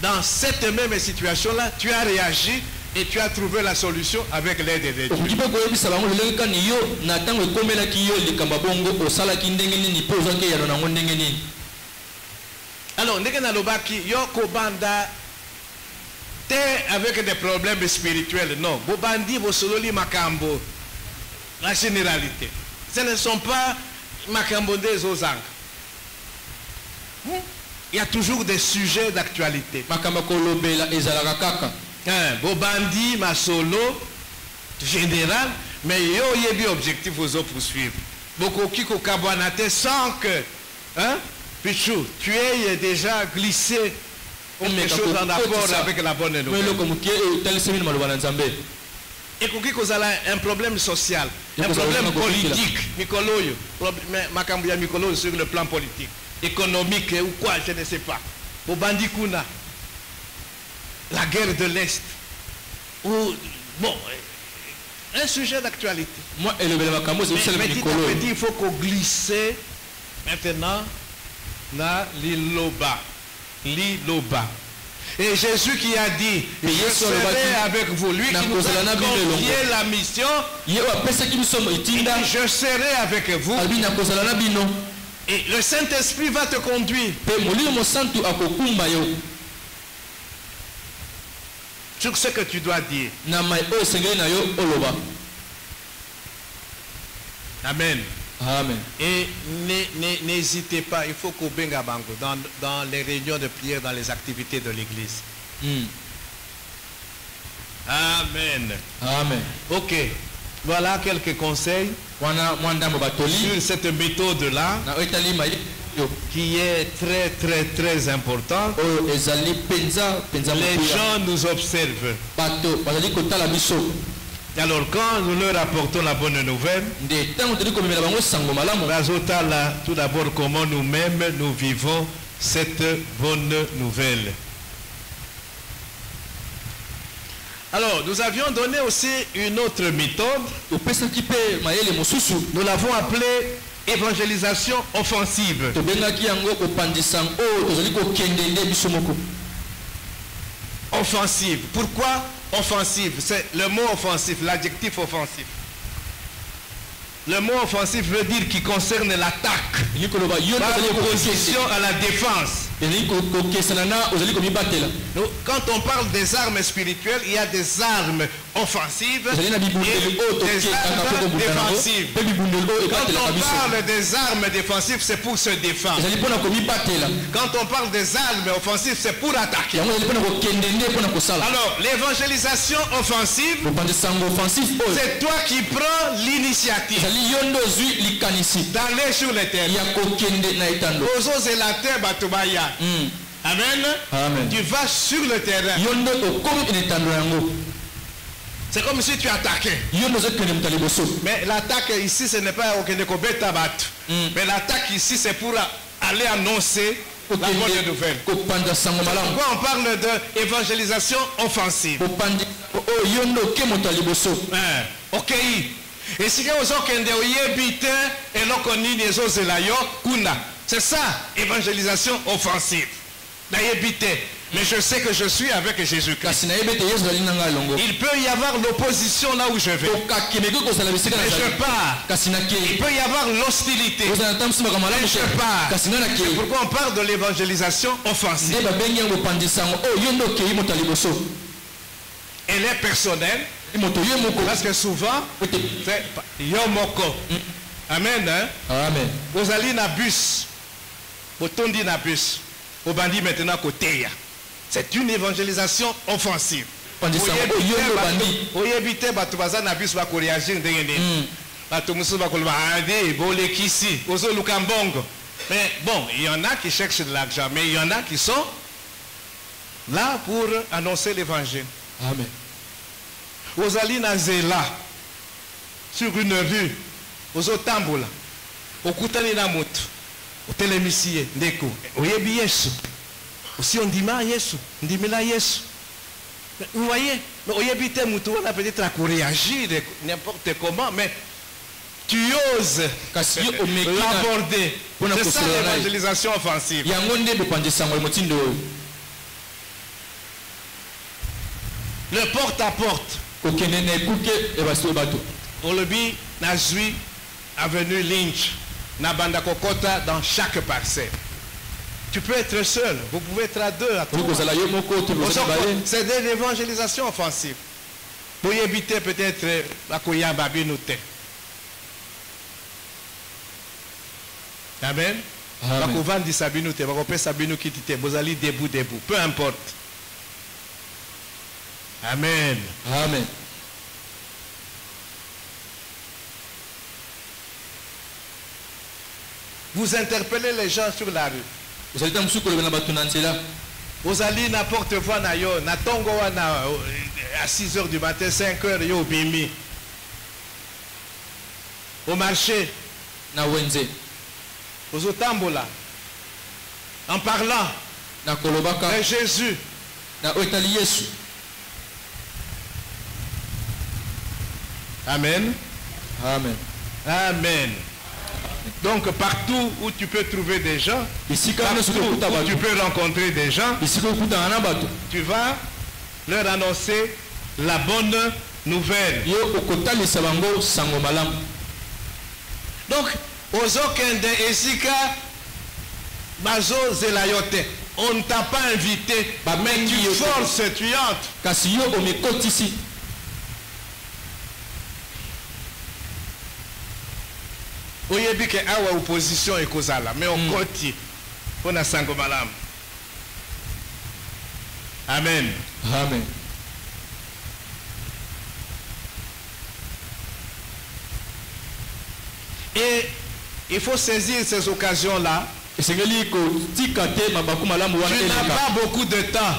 dans cette même situation-là, tu as réagi et tu as trouvé la solution avec l'aide de Dieu. Alors, Yoko Banda, t'es avec des problèmes spirituels. Non, Bobandi, Bosololi, Makambo, la généralité. Ce ne sont pas Makambo des Ozang. Il y a toujours des sujets d'actualité. Bobandi, Masolo, général, mais il y a des objectifs aux autres poursuivre. Beaucoup qui kabouanate sans que, hein, Pichou, tu es déjà glissé quelque chose en rapport avec la bonne nouvelle. Et qu'on a un problème social, un problème politique, Mikoloyo, Makambouya Mikoloyo sur le plan politique, économique ou quoi, je ne sais pas. Bobandi Kuna. La guerre de l'Est. Ou, bon, un sujet d'actualité. Moi, et le petit à petit, il faut qu'on glisse maintenant dans l'Iloba. L'Iloba. Et Jésus qui a dit, je serai avec vous. Lui qui nous a confié la mission, je serai avec vous. Et le Saint-Esprit va te conduire sur ce que tu dois dire. Amen. Amen. Et n'hésitez pas, il faut qu'au Bengabango, dans les réunions de prière, dans les activités de l'église. Amen. Amen. Ok. Voilà quelques conseils sur cette méthode-là qui est très très très importante. Les gens nous observent. Alors quand nous leur apportons la bonne nouvelle, tout d'abord comment nous-mêmes nous vivons cette bonne nouvelle. Alors, nous avions donné aussi une autre méthode. Nous l'avons appelée évangélisation offensive. Offensive. Pourquoi offensive? C'est le mot offensif, l'adjectif offensif. Le mot offensif veut dire qui concerne l'attaque, par opposition à la défense. Quand on parle des armes spirituelles, il y a des armes offensives et des armes défensives. Quand on parle des armes défensives, c'est pour se défendre. Quand on parle des armes offensives, c'est pour attaquer. Alors, l'évangélisation offensive, c'est toi qui prends l'initiative d'aller sur le terrain. Amen. Amen. Tu vas sur le terrain. C'est comme si tu attaquais. Mais l'attaque ici, ce n'est pas mais l'attaque ici, c'est pour aller annoncer la bonne nouvelle. Pourquoi on parle d'évangélisation offensive? Ok. Et si c'est ça, évangélisation offensive. Mais je sais que je suis avec Jésus-Christ. Il peut y avoir l'opposition là où je vais. Mais je pars. Il peut y avoir l'hostilité. Mais je pars. C'est pourquoi on parle de l'évangélisation offensive. Elle est personnelle. Parce que souvent, c'est Yomoko. Amen. Hein? Amen. Vous allez na bus. Vous tombez na bus. Vous bandit maintenant côté. C'est une évangélisation offensive. Mais bon, il y en a qui cherchent de l'argent, mais il y en a qui sont là pour annoncer l'évangile. Amen. Vous allez na Zéla sur une rue. Aux otambola, au koutani na moto, au télémissier, ndeko, au yebi Yesu. Aussi on dit ma Yesu, on dit la Yesu. Vous voyez, au yebi te moto, on a peut-être à réagir n'importe comment, mais tu oses l'aborder. C'est ça l'évangélisation offensive. Le porte-à-porte. Olobi Nazui avenue Lynch, Nabanda Kokota dans chaque parcelle. Tu peux être seul, vous pouvez être à deux, à trois. C'est de l'évangélisation offensive. Pour y éviter peut-être la Koya Babinouté. Amen. Bakovan dit Sabinouté, Bakopé Sabinou Kitité, vous allez debout, peu importe. Amen. Amen. Vous interpellez les gens sur la rue. Vous allez n'importe quoi à 6 h du matin, 5 h yo bimi. Au marché. Aux otambola. En parlant de Jésus. Amen. Amen. Amen. Donc partout où tu peux trouver des gens, partout où tu peux rencontrer des gens, tu vas leur annoncer la bonne nouvelle. Donc, on ne t'a pas invité, mais tu forces, tu entres. Oyebike awa opposition ekozala mais on koti on a sango malam. Amen. Amen. Et il faut saisir ces occasions-là. Tu n'as pas beaucoup de temps.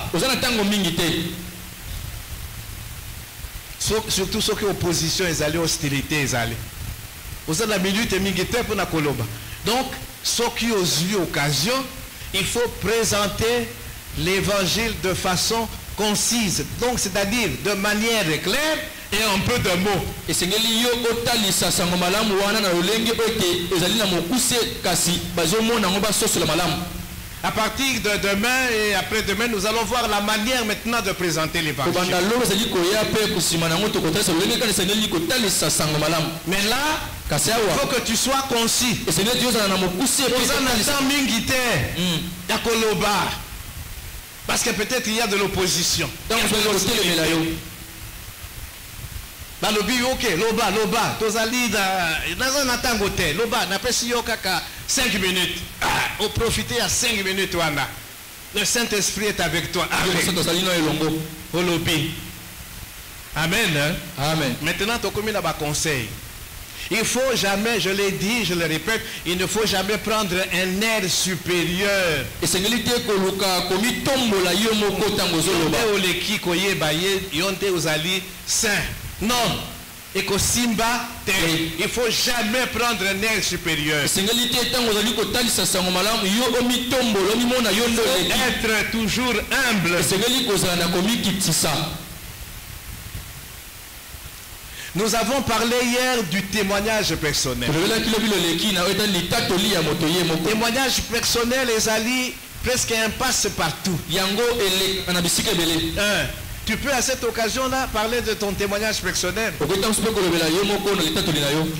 Surtout ceux qui ont opposition, ils allaient hostilité, ils allaient. Vous avez la minute et minute pour la coloba. Donc, ceux qui ont eu occasion, il faut présenter l'évangile de façon concise. Donc, c'est-à-dire de manière claire et un peu de mots. À partir de demain et après-demain, nous allons voir la manière maintenant de présenter l'évangile. Mais là, il faut que tu sois concis. Parce que peut-être il y a de l'opposition. Dans le but, ok, loba, tozali dans un atangote, loba, n'a pas si yo kaka 5 minutes. On profite à 5 minutes, wana. Le Saint-Esprit est avec toi. Amen. Amen. Maintenant, tu as commis là-bas conseil. Il ne faut jamais, je l'ai dit, je le répète, il ne faut jamais prendre un air supérieur. Non. Et que Simba, il ne faut jamais prendre un air supérieur. Être toujours humble. Nous avons parlé hier du témoignage personnel. Témoignage personnel, les alliés, presque un passe-partout. Tu peux à cette occasion-là parler de ton témoignage personnel.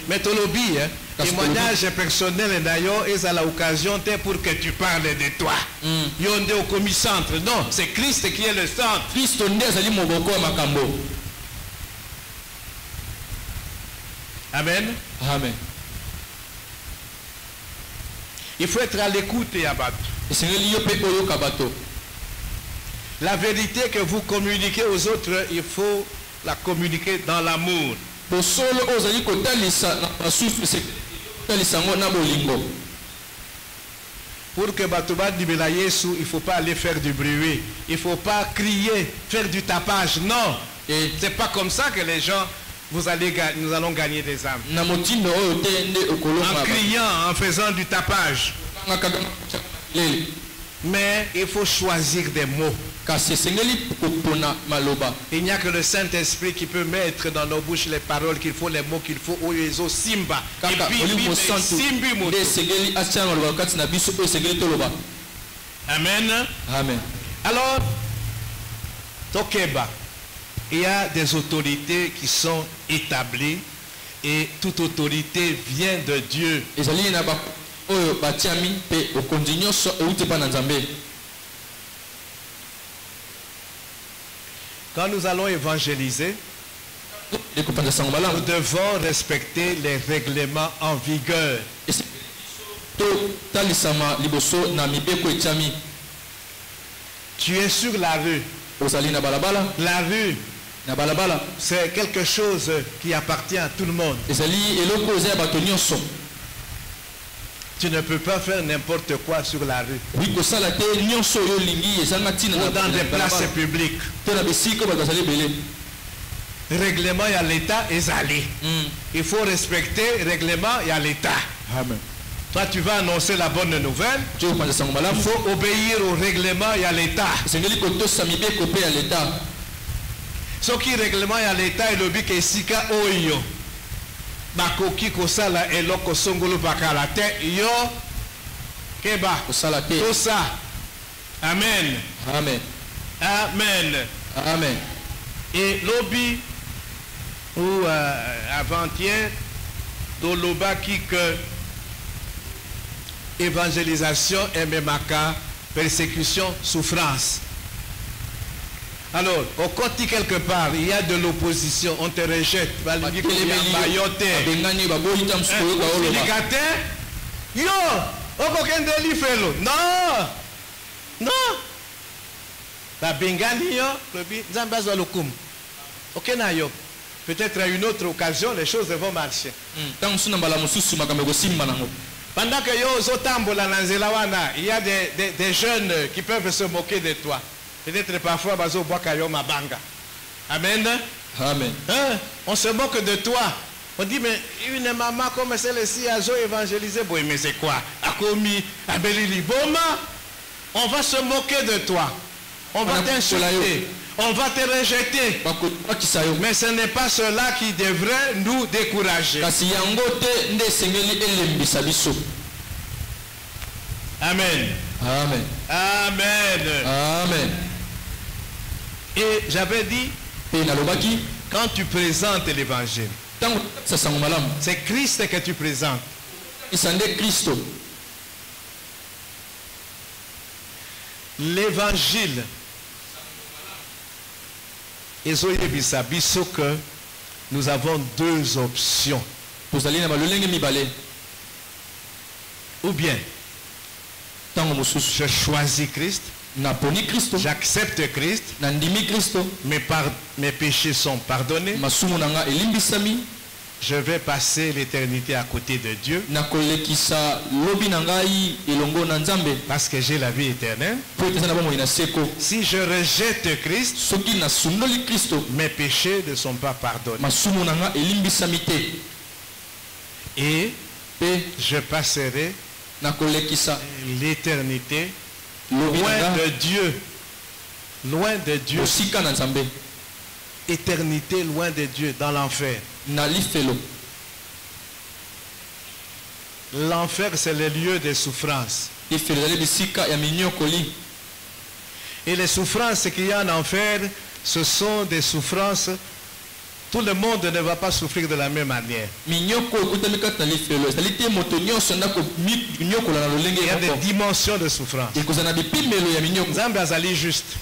Mais ton lobby, témoignage personnel d'ailleurs est à l'occasion pour que tu parles de toi. Yonde au commis-centre. Non, c'est Christ qui est le centre. Amen. Amen. Il faut être à l'écoute et abattre. La vérité que vous communiquez aux autres, il faut la communiquer dans l'amour. Pour que Batoba Dibela Yesu, il ne faut pas aller faire du bruit. Il ne faut pas crier, faire du tapage. Non. Et c'est pas comme ça que les gens, nous allons gagner des âmes. En criant, en faisant du tapage. Mais il faut choisir des mots. Il n'y a que le Saint-Esprit qui peut mettre dans nos bouches les paroles qu'il faut, les mots qu'il faut. Simba. Amen. Amen. Alors, Tokeba, il y a des autorités qui sont établies et toute autorité vient de Dieu. Quand nous allons évangéliser, nous devons respecter les règlements en vigueur. Tu es sur la rue. La rue, c'est quelque chose qui appartient à tout le monde. Tu ne peux pas faire n'importe quoi sur la rue. Ou dans des places publiques. Règlement, il y a l'État et Zali. Il faut respecter le règlement, il y a l'État. Toi, tu vas annoncer la bonne nouvelle. Il faut obéir au règlement, il y a l'État. Ce qui règlement, il y a l'État et le but est Sika Oyo. Bakoki kosala eloko songolo bakala te yo keba tout ça. Amen. Amen. Amen. Amen. Et lobby ou avant-hier dans l'obaki que évangélisation et memaka persécution souffrance. Alors, au côté quelque part, il y a de l'opposition, on te rejette. Non! Non! La bengani yo, nzambe azwa lokumu. Ok na yo. peut-être à une autre occasion, les choses vont marcher. Pendant que il y a des jeunes qui peuvent se moquer de toi. Peut-être parfois, Mabanga. Amen. Amen. Hein? On se moque de toi. On dit, mais une maman comme celle-ci a évangélisé. Mais c'est quoi? On va se moquer de toi. On va t'insulter. On va te rejeter. Mais ce n'est pas cela qui devrait nous décourager. Amen. Amen. Amen. Amen. Et j'avais dit, quand tu présentes l'évangile, c'est Christ que tu présentes. L'évangile, et que nous avons deux options. Ou bien, je choisis Christ, j'accepte Christ, mes péchés sont pardonnés, je vais passer l'éternité à côté de Dieu parce que j'ai la vie éternelle. Si je rejette Christ, mes péchés ne sont pas pardonnés. Et je passerai l'éternité loin de Dieu. Loin de Dieu. Éternité loin de Dieu, dans l'enfer. L'enfer, c'est le lieu de souffrance. Et les souffrances qu'il y a en enfer, ce sont des souffrances. Tout le monde ne va pas souffrir de la même manière. Il y a des dimensions de souffrance. Zambazali juste.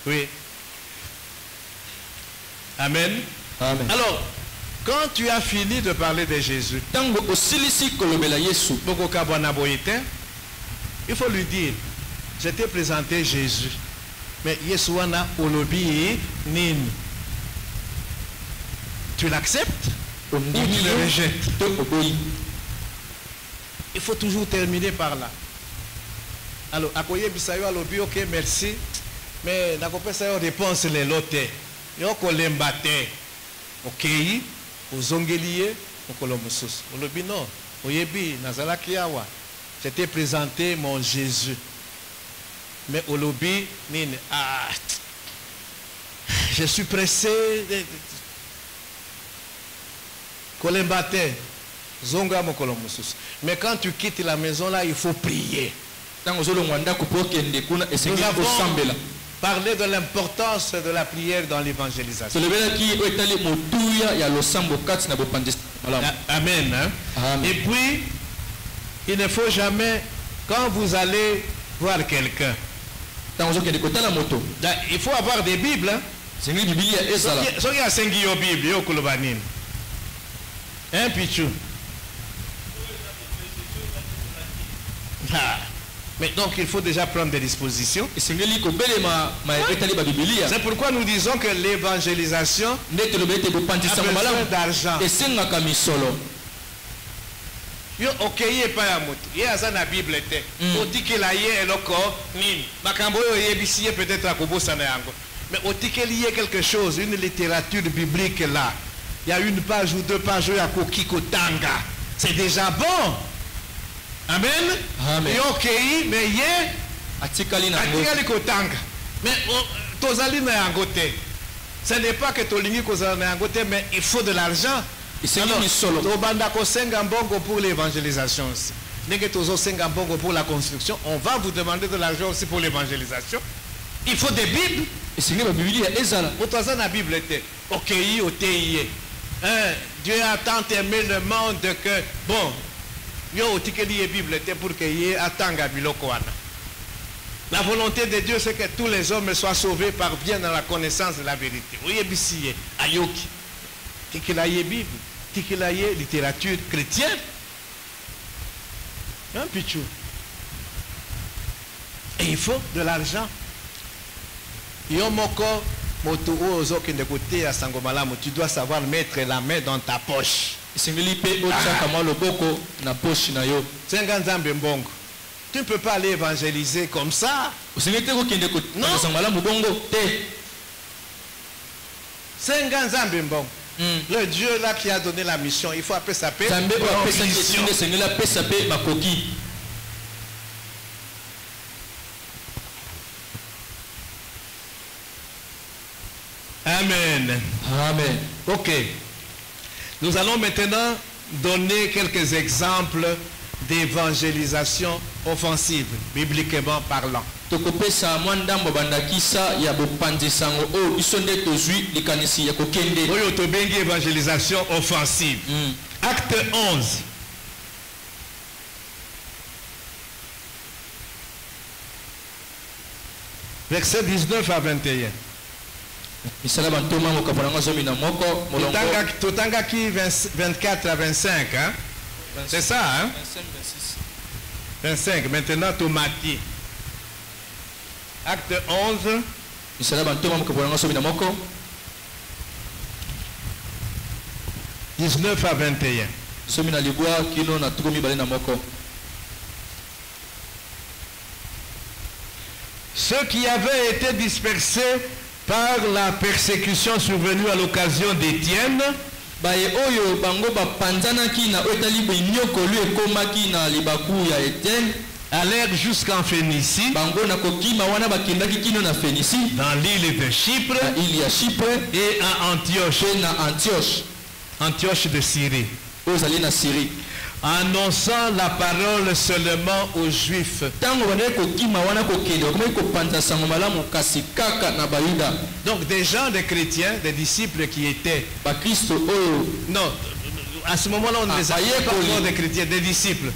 Oui. Amen. Amen. Alors, quand tu as fini de parler de Jésus, il faut lui dire, je t'ai présenté Jésus, mais Yesuana Olobi Nin. Tu l'acceptes ou tu le rejettes? Il faut toujours terminer par là. Alors, Akoye Bisayo Alobi, ok, merci, mais n'akope sa réponse les lotés. Yoko lembate. Ok, ozongeliye, okolomusus. Olobi non, oyebi, nazalaki awa. Je t'ai présenté mon Jésus. Mais Olobi, nine, je suis pressé. Kolembate, zonga mokolomusus. Mais quand tu quittes la maison là, il faut prier. Nous avons parlé de l'importance de la prière dans l'évangélisation. Amen. Hein? Amen. Et puis, il ne faut jamais, quand vous allez voir quelqu'un, il faut avoir des Bibles. Hein? Hein, Pichou? Mais donc il faut déjà prendre des dispositions. C'est pourquoi nous disons que l'évangélisation a besoin d'argent. Yo okeye pa ya moto. Ye aza na Bible te. Otikela ye eloko nini. Makambo yo yebisiye peut-être akobosa na yango. Mais otikeli ye quelque chose, une littérature biblique là. Il y a une page ou deux pages à Koki Kotanga. C'est déjà bon. Amen. Amen. Et ok, mais yé atikali Kotanga. Mais tozali na yangote. Ce n'est pas que tolingi kozala na yangote, mais il faut de l'argent. Tobanda kosenga mbongo pour l'évangélisation aussi. Nenge tozo senga mbongo pour la construction, on va vous demander de l'argent aussi pour l'évangélisation. Il faut des Bibles. Et c'est la Bible ezala. Otoza na Bible te. Ok, oteie. Dieu a tant aimé le monde que bon, yo otikeli Bible te pour que y atanga biloko wana. La volonté de Dieu c'est que tous les hommes soient sauvés par bien dans la connaissance de la vérité. Oyebisiye ayoki. Tikelaye Bible, tikelaye littérature chrétienne. Un pichou. Et il faut de l'argent. Yomoko moto ozo qui de côté à Sangomalamu, tu dois savoir mettre la main dans ta poche. Singeli pe otaka mwa loboko na poche na yo. Senga nzambe mbongo. Tu ne peux pas aller évangéliser comme ça. Osengeli te kokende ko sango malamu bongo te. Senga nzambe mbongo. Le Dieu là qui a donné la mission, il faut appeler ça paix. Amen. Amen. Ok. Nous allons maintenant donner quelques exemples d'évangélisation offensive, bibliquement parlant. Tokopesa mwandambo bandakisa ya bopanzisango o isonde tozui likanisi ya kokende. Oyo tobengi évangélisation offensive. Acte 11. Verset 19 à 21. Misala bantoma mo kapananga zomi na moko molongo. Totanga qui 24 à 25 hein? C'est ça hein? 25 maintenant Tomati. Acte 11. Misala bantoma mo kapananga zomi na moko 19 à 21. Zomi na libwa kino na tukomi bale na moko. Ceux qui avaient été dispersés par la persécution survenue à l'occasion d'Étienne, baye oyo bango bapanzanaki na otali binyoko lui ekomaki na libaku ya Étienne allèrent jusqu'en Phénicie, bango na kokima wana bakendaki kino na Phénicie, dans l'île de Chypre, na île ya Chypre, et à Antioche, Antioche de Syrie, ozali na Syrie, annonçant la parole seulement aux Juifs. Donc des gens, des chrétiens, des disciples qui étaient... Non, à ce moment-là, on ne les appelait pas encore des chrétiens, des disciples.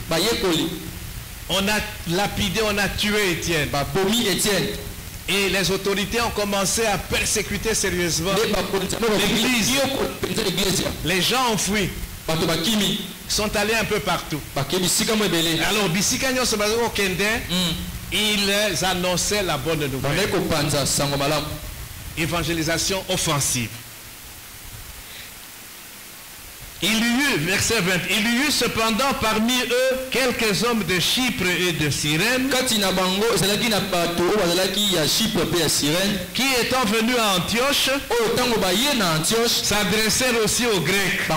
On a lapidé, on a tué Étienne. Et les autorités ont commencé à persécuter sérieusement l'Église. Les gens ont fui. Ils sont allés un peu partout. Alors, ils annonçaient la bonne nouvelle. Évangélisation offensive. Il y eut, verset 20, il y eut cependant parmi eux quelques hommes de Chypre et de Cyrène qui étant venus à Antioche s'adressèrent aussi aux Grecs.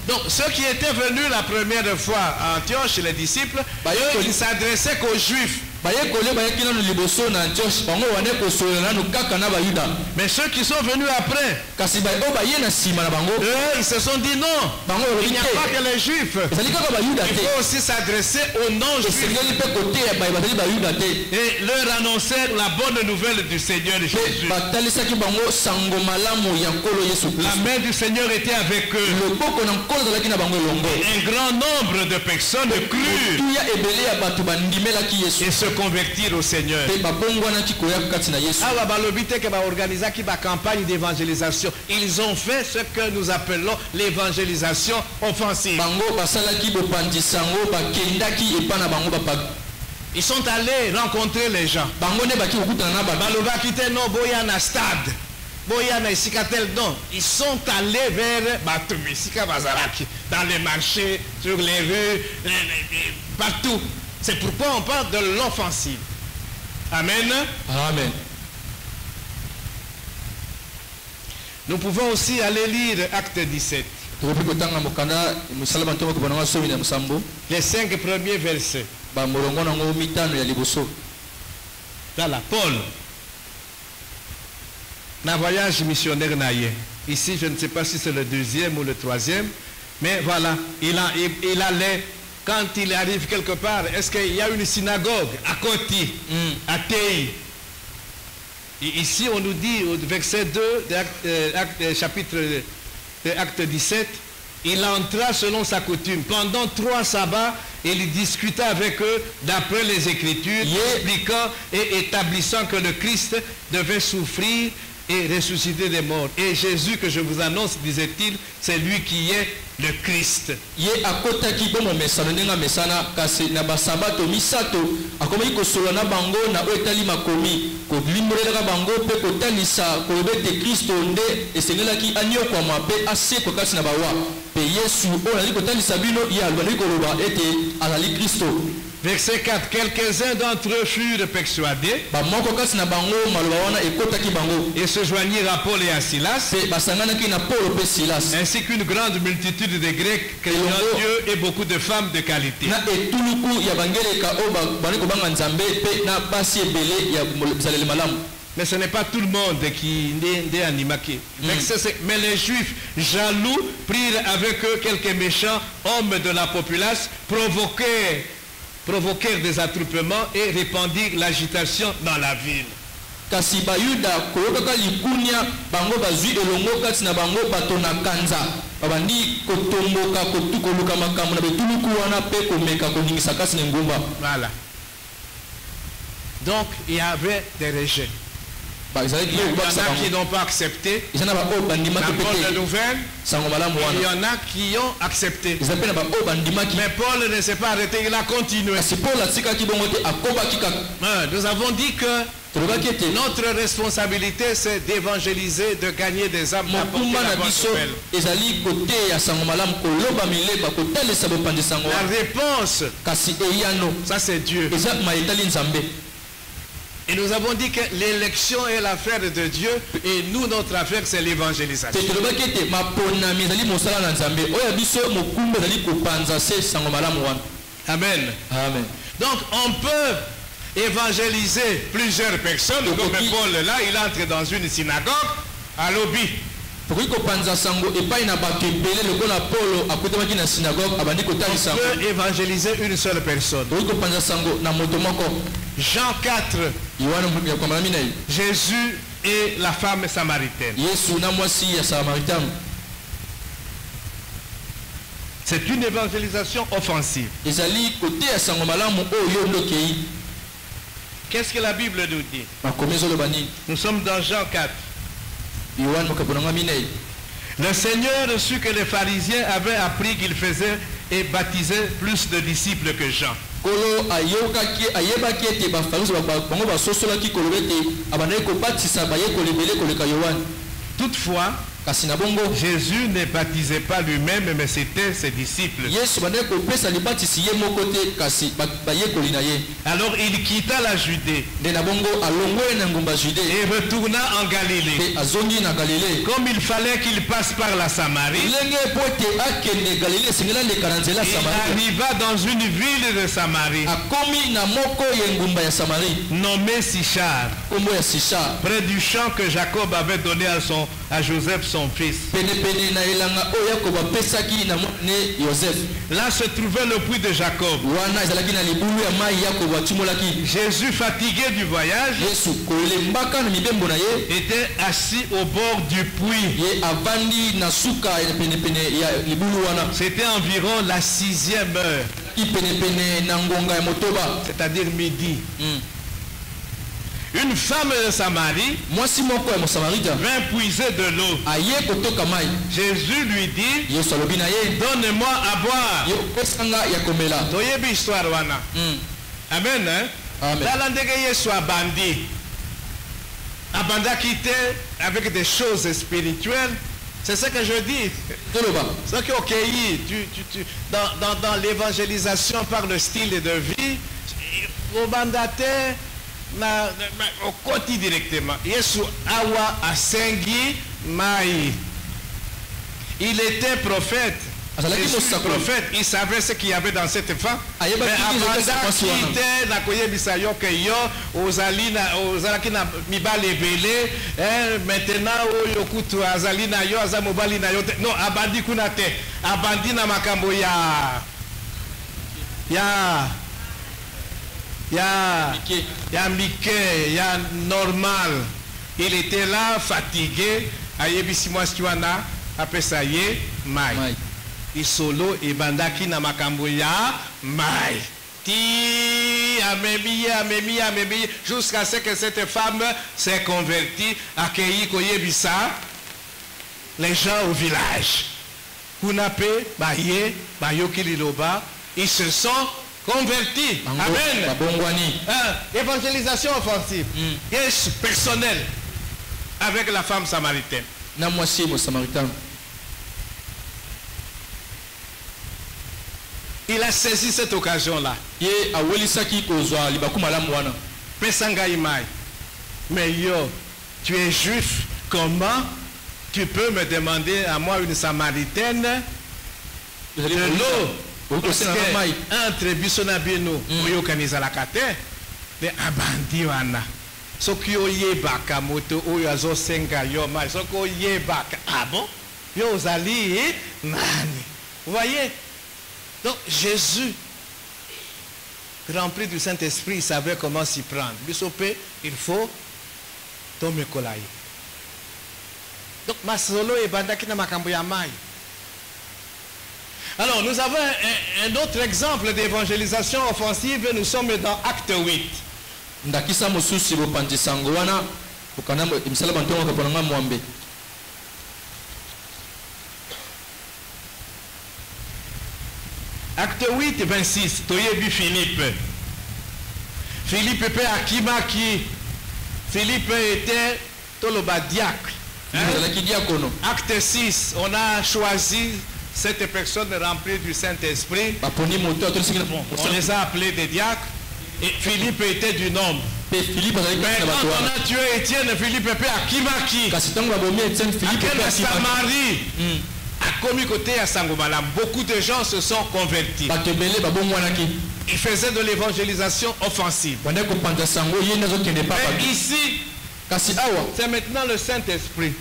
Donc ceux qui étaient venus la première fois à Antioche, les disciples, eux, ils s'adressaient qu'aux Juifs. Mais ceux qui sont venus après, eux, ils se sont dit non, il n'y a pas que les Juifs, il faut aussi s'adresser aux non-Juifs et leur annoncer la bonne nouvelle du Seigneur Jésus. La main du Seigneur était avec eux. Un grand nombre de personnes crurent et se convertir au Seigneur. Ils ont fait ce que nous appelons l'évangélisation offensive. Ils sont allés rencontrer les gens. Ils sont allés vers dans les marchés, sur les rues, partout. C'est pourquoi on parle de l'offensive. Amen. Amen. Nous pouvons aussi aller lire Acte 17. Les 5 premiers versets. Voilà, Paul. Un voyage missionnaire naïe. Ici, je ne sais pas si c'est le 2e ou le 3e, mais voilà, il allait. Quand il arrive quelque part, est-ce qu'il y a une synagogue à Koti, à Tei? Ici, on nous dit au verset 2 chapitre de Acte 17, il entra selon sa coutume. Pendant 3 sabbats, il discuta avec eux d'après les Écritures, expliquant et établissant que le Christ devait souffrir et ressusciter des morts. Et Jésus que je vous annonce, disait-il, c'est lui qui est le Christ. Ye akotaki bomo mesana nenga mesana kasi na basabato misato akomaki kosolo na bango na etali makomi ko limbolelaka bango pe kotalisa ko bete Kristo nde esengelaki anyokwa mape aseko kasi na bawa pe Yesu onali kotalisa bino ya lwali koloba ete azali Kristo. Verset 4. Quelques-uns d'entre eux furent persuadés et se joignirent à Paul et à Silas, ainsi qu'une grande multitude de Grecs craignant Dieu et beaucoup de femmes de qualité. Mais ce n'est pas tout le monde qui est animaqué. Mais les Juifs jaloux prirent avec eux quelques méchants hommes de la populace, provoquèrent des attroupements et répandirent l'agitation dans la ville. Kasi bayuda koyoka likunya bango bazwi elongo kati na bango bato na kanza babandi kotomboka kotukoluka makambo na betuluku wana pe komeka koningisa kasi na ngumba. Voilà. Donc il y avait des rejets. Il y en a qui n'ont pas accepté la bonne nouvelle. Il y en a qui ont accepté. Mais Paul ne s'est pas arrêté, il a continué. Nous avons dit que notre responsabilité c'est d'évangéliser, de gagner des âmes, d'apporter la bonne nouvelle. La réponse, ça c'est Dieu. Et nous avons dit que l'élection est l'affaire de Dieu et nous, notre affaire, c'est l'évangélisation. Amen. Amen. Donc, on peut évangéliser plusieurs personnes. Comme Paul, là, il entre dans une synagogue à Lobby. On peut évangéliser une seule personne. Jean 4. Jésus et la femme samaritaine. C'est une évangélisation offensive. Qu'est-ce que la Bible nous dit? Nous sommes dans Jean 4. Le Seigneur sut que les pharisiens avaient appris qu'il faisait et baptisait plus de disciples que Jean. Toutefois, Jésus ne baptisait pas lui-même, mais c'était ses disciples. Alors il quitta la Judée et retourna en Galilée. Comme il fallait qu'il passe par la Samarie, il arriva dans une ville de Samarie nommée Sichar, près du champ que Jacob avait donné à Joseph son fils. Là se trouvait le puits de Jacob. Jésus, fatigué du voyage, était assis au bord du puits. C'était environ la 6e heure, c'est-à-dire midi. Une femme de Samarie vint puiser de l'eau. Jésus lui dit, donne-moi à boire. Amen. Avec des choses spirituelles. C'est ce que je dis. C'est que dans l'évangélisation par le style de vie, au mandataire, au côté directement. Yesu awa asengi mai. Il était prophète. Prophète, il savait ce qu'il y avait dans cette femme. Mais avant qu'il était na koyebisa yo ke yo ozalaki na mibale ebele, maintenant oyo kutu azali na yo azamobali na yo. Non, abandi kuna te. Abandi na makambo ya Mickey, ya normal. Il était là, fatigué. Ayebisimo Stiwana, apesaye, mai. Isolo et bandaki na makambo ya mai. Ti amemi, jusqu'à ce que cette femme s'est convertie, accueilli koyebisa les gens au village. Kunape, Baye, Bayoki Liloba, ils se sont convertis. Amen. Évangélisation offensive. Et personnelle avec la femme samaritaine. Il a saisi cette occasion-là. Mais yo, tu es juif, comment tu peux me demander à moi, une samaritaine, de l'eau? Parce que entre Bissonabino, Oyokanizalakate, de abandi wana. Soki oyebaka moto oyo azosenga yo mai, soki oyebaka. Ah bon? Yo ozali nani? Vous voyez? Donc Jésus, rempli du Saint-Esprit, il savait comment s'y prendre. Bissopé, il faut tomber kolaï. Donc masolo et bandaki na makambo ya mai. Alors nous avons un autre exemple d'évangélisation offensive. Nous sommes dans Acte 8. Ndakisa mosusi bopanzisango wana ukana imsala bantonga kaponanga mwambe. Acte 8, 26. Toyebi Philippe. Philippe était Akimaki. Philippe était Toloba diacre. Acte 6, on a choisi cette personne remplie du Saint-Esprit. On les a appelés des diacres. Et Philippe était du nombre. Mais quand on a tué Étienne, Philippe était Akimaki. À Samarie. À commis côté à Sangomala, beaucoup de gens se sont convertis. Ils faisaient de l'évangélisation offensive. Mais ici, c'est maintenant le Saint-Esprit.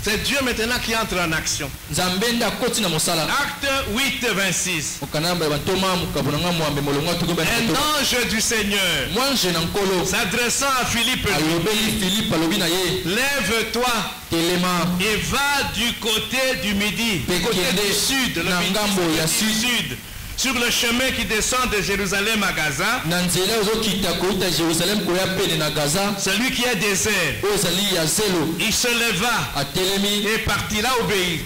C'est Dieu maintenant qui entre en action. Acte 8, 26. Un ange du Seigneur s'adressant à Philippe, lève-toi et va du côté du midi, du côté du sud, le midi, du sud, sur le chemin qui descend de Jérusalem à Gaza, celui qui est désert, il se leva et partit là obéir.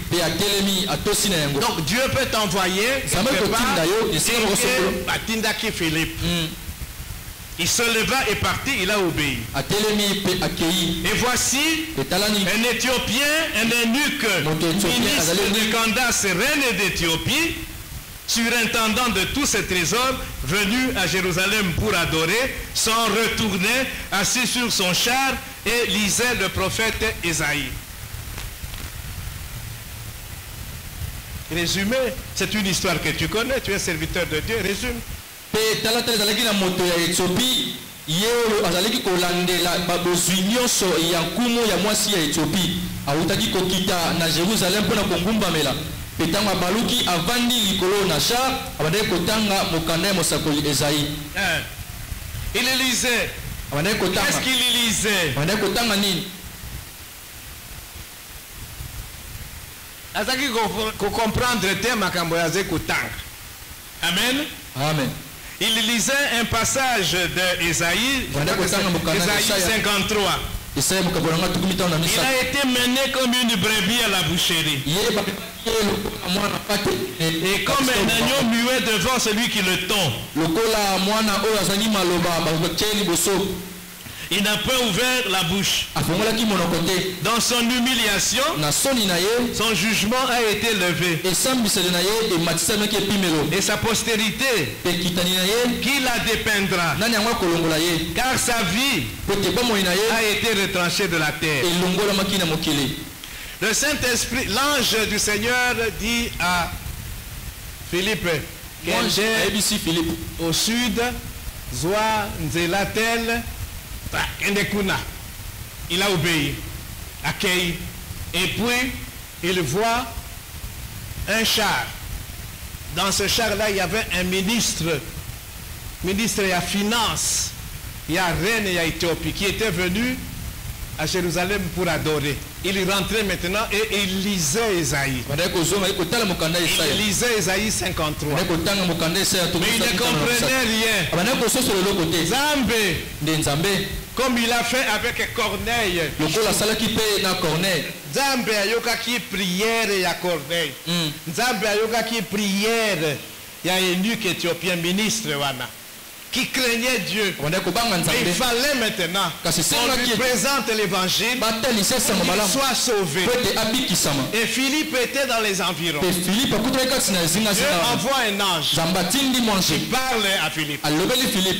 Donc Dieu peut t'envoyer Philippe. Il se leva et partit, il a obéi. Et voici un Éthiopien, un eunuque, ministre de Candace, reine d'Éthiopie, surintendant de tous ces trésors, venu à Jérusalem pour adorer, s'en retournait, assis sur son char, et lisait le prophète Ésaïe. Résumé, c'est une histoire que tu connais, tu es serviteur de Dieu, résume. Petanga baluki avandi likolo na char abandai kotanga mokanda mosakoli Esaïe. Il lisait. Qu'est-ce qu'il lisait? Abandai kotanga nini? Azaki ko comprendre te makambo yaze kotanga. Amen. Amen. Il lisait un passage de Esaïe, Esaïe 53. Il a été mené comme une brebis à la boucherie. Et comme un agneau muet devant celui qui le tond. Il n'a pas ouvert la bouche. Dans son humiliation, son jugement a été levé. Et sa postérité, qui la dépeindra, car sa vie a été retranchée de la terre. Le Saint-Esprit, l'ange du Seigneur dit à Philippe, au sud, Zoa Nzelatel, il a obéi, accueilli, et puis il voit un char. Dans ce char-là, il y avait un ministre et à finance, il y a reine et à Éthiopie, qui était venu à Jérusalem pour adorer. Il rentrait maintenant et il lisait Esaïe. Il lisait Esaïe 53. Mais il ne comprenait rien. Zambé, comme il a fait avec Corneille, Nzambe ayoka ki prière ya Corneille. Nzambe ayoka ki prière ya eunuque éthiopien ministre wana. Qui craignait Dieu. Mais il fallait maintenant qu'on lui présente l'évangile, qu'il soit sauvé. Et Philippe était dans les environs. Dieu envoie un ange qui parle à Philippe.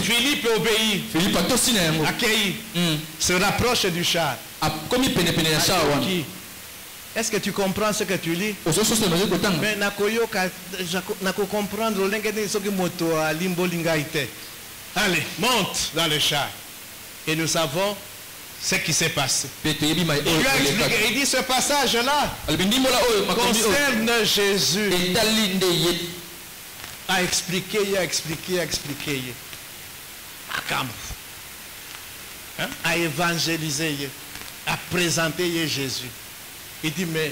Philippe obéit, accueillit, se rapproche du char. Est-ce que tu comprends ce que tu lis? Mais nako comprendre allez, monte dans le char. Et nous savons ce qui s'est passé. Il lui a expliqué, il dit ce passage-là concerne Jésus. A expliqué. A évangélisé, a présenté Jésus. Il dit, mais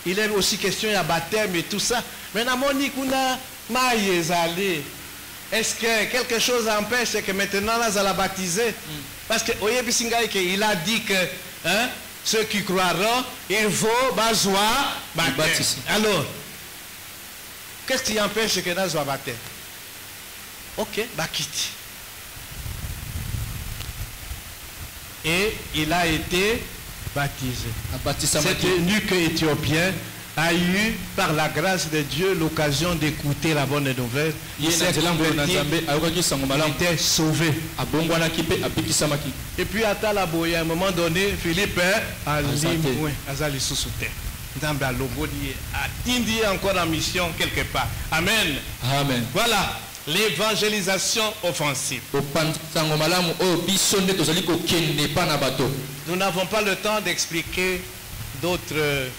il est aussi question de baptême et tout ça. Mais est-ce que quelque chose empêche que maintenant là, ça l'a baptisé? Parce que il a dit que ceux qui croiront, il faut baptiser. Alors, qu'est-ce qui empêche que nous soyons baptisés? Ok, quitte. Et il a été baptisé. Cet eunuque éthiopien a eu, par la grâce de Dieu, l'occasion d'écouter la bonne nouvelle. Il s'est converti, il était sauvé. Et puis, à un moment donné, Philippe a encore en mission quelque part. Amen. Amen. Voilà l'évangélisation offensive. Nous n'avons pas le temps d'expliquer d'autres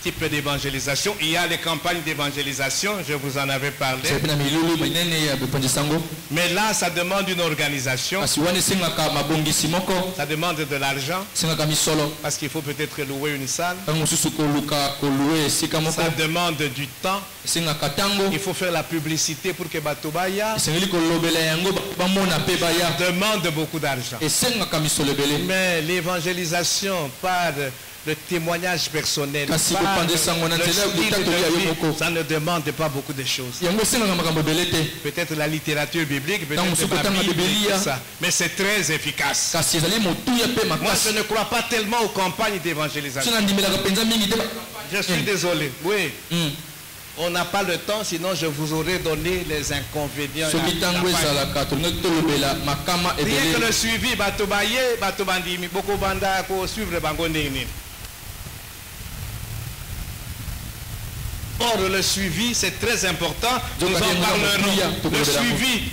type d'évangélisation. Il y a les campagnes d'évangélisation, je vous en avais parlé. Mais là, ça demande une organisation. Ça demande de l'argent. Parce qu'il faut peut-être louer une salle. Ça demande du temps. Il faut faire la publicité pour que Batobaya. Ça demande beaucoup d'argent. Mais l'évangélisation par le témoignage personnel, le style de vie, ça ne demande pas beaucoup de choses. Peut-être la littérature biblique, peut-être la Bible, ça. Mais c'est très efficace. Moi, je ne crois pas tellement aux campagnes d'évangélisation. Je suis désolé. Oui. On n'a pas le temps, sinon je vous aurais donné les inconvénients. Rien que le suivi, beaucoup banda suivre Bangonini. Or, le suivi, c'est très important. Nous en parlerons. Le suivi,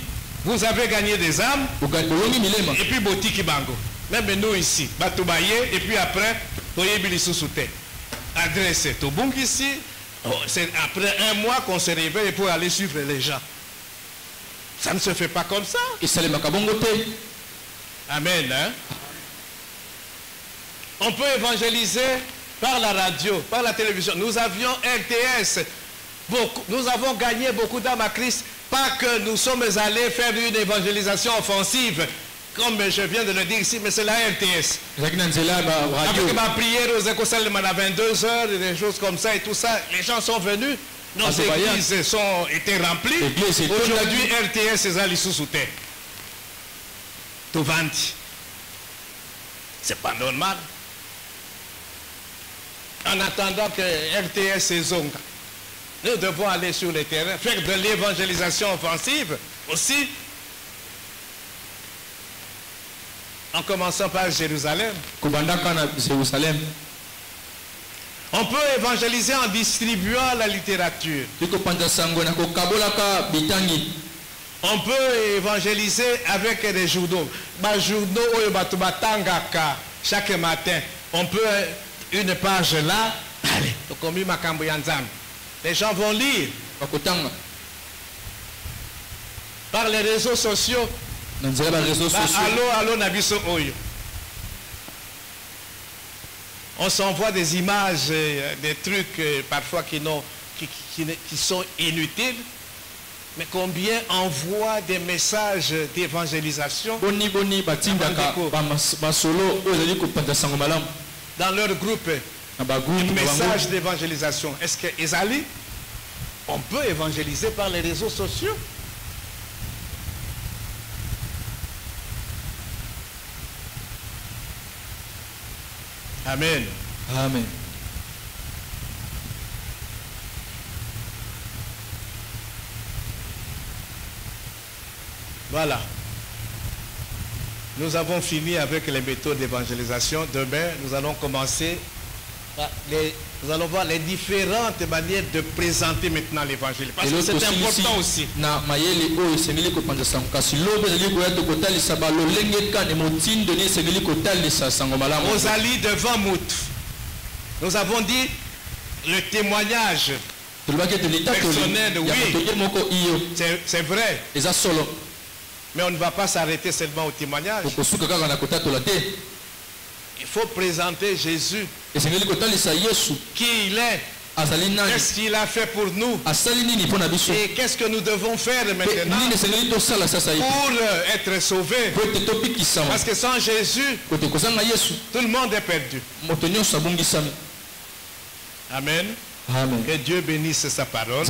vous avez gagné des âmes. Et puis, Botiki Bango. Même nous ici, Batoubaye, et puis après, Toyebi Sousouté. Adressé. Tobung ici, c'est après un mois qu'on se réveille pour aller suivre les gens. Ça ne se fait pas comme ça. Amen. Hein? On peut évangéliser par la radio, par la télévision. Nous avions RTS. Nous avons gagné beaucoup d'âmes à Christ. Pas que nous sommes allés faire une évangélisation offensive, comme je viens de le dire ici, mais c'est la RTS. Avec ma prière aux écoles à 22h, des choses comme ça et tout ça, les gens sont venus. Nos églises ont été remplies. Aujourd'hui, RTS est allé sous terre. Tout venti. C'est pas normal. En attendant que RTS se zonga, nous devons aller sur le terrain, faire de l'évangélisation offensive aussi, en commençant par Jérusalem. On peut évangéliser en distribuant la littérature. On peut évangéliser avec des journaux. Chaque matin, on peut une page là. Allez, les gens vont lire. Par les réseaux sociaux. Allô, Nabiso Oyo. On s'envoie des images, des trucs parfois qui sont inutiles. Mais combien envoie des messages d'évangélisation? dans leur groupe un message d'évangélisation. Est-ce que Ezali, on peut évangéliser par les réseaux sociaux? Amen. Amen. Voilà. Nous avons fini avec les méthodes d'évangélisation. Demain, nous allons commencer. Nous allons voir les différentes manières de présenter maintenant l'évangile. Parce que c'est important aussi. Rosalie de Vanmouth. Nous avons dit le témoignage personnel, oui. C'est vrai. Mais on ne va pas s'arrêter seulement au témoignage. Il faut présenter Jésus. Qui il est. Qu'est-ce qu'il a fait pour nous. Et qu'est-ce que nous devons faire maintenant pour être sauvés. Parce que sans Jésus, tout le monde est perdu. Amen. Amen. Que Dieu bénisse sa parole.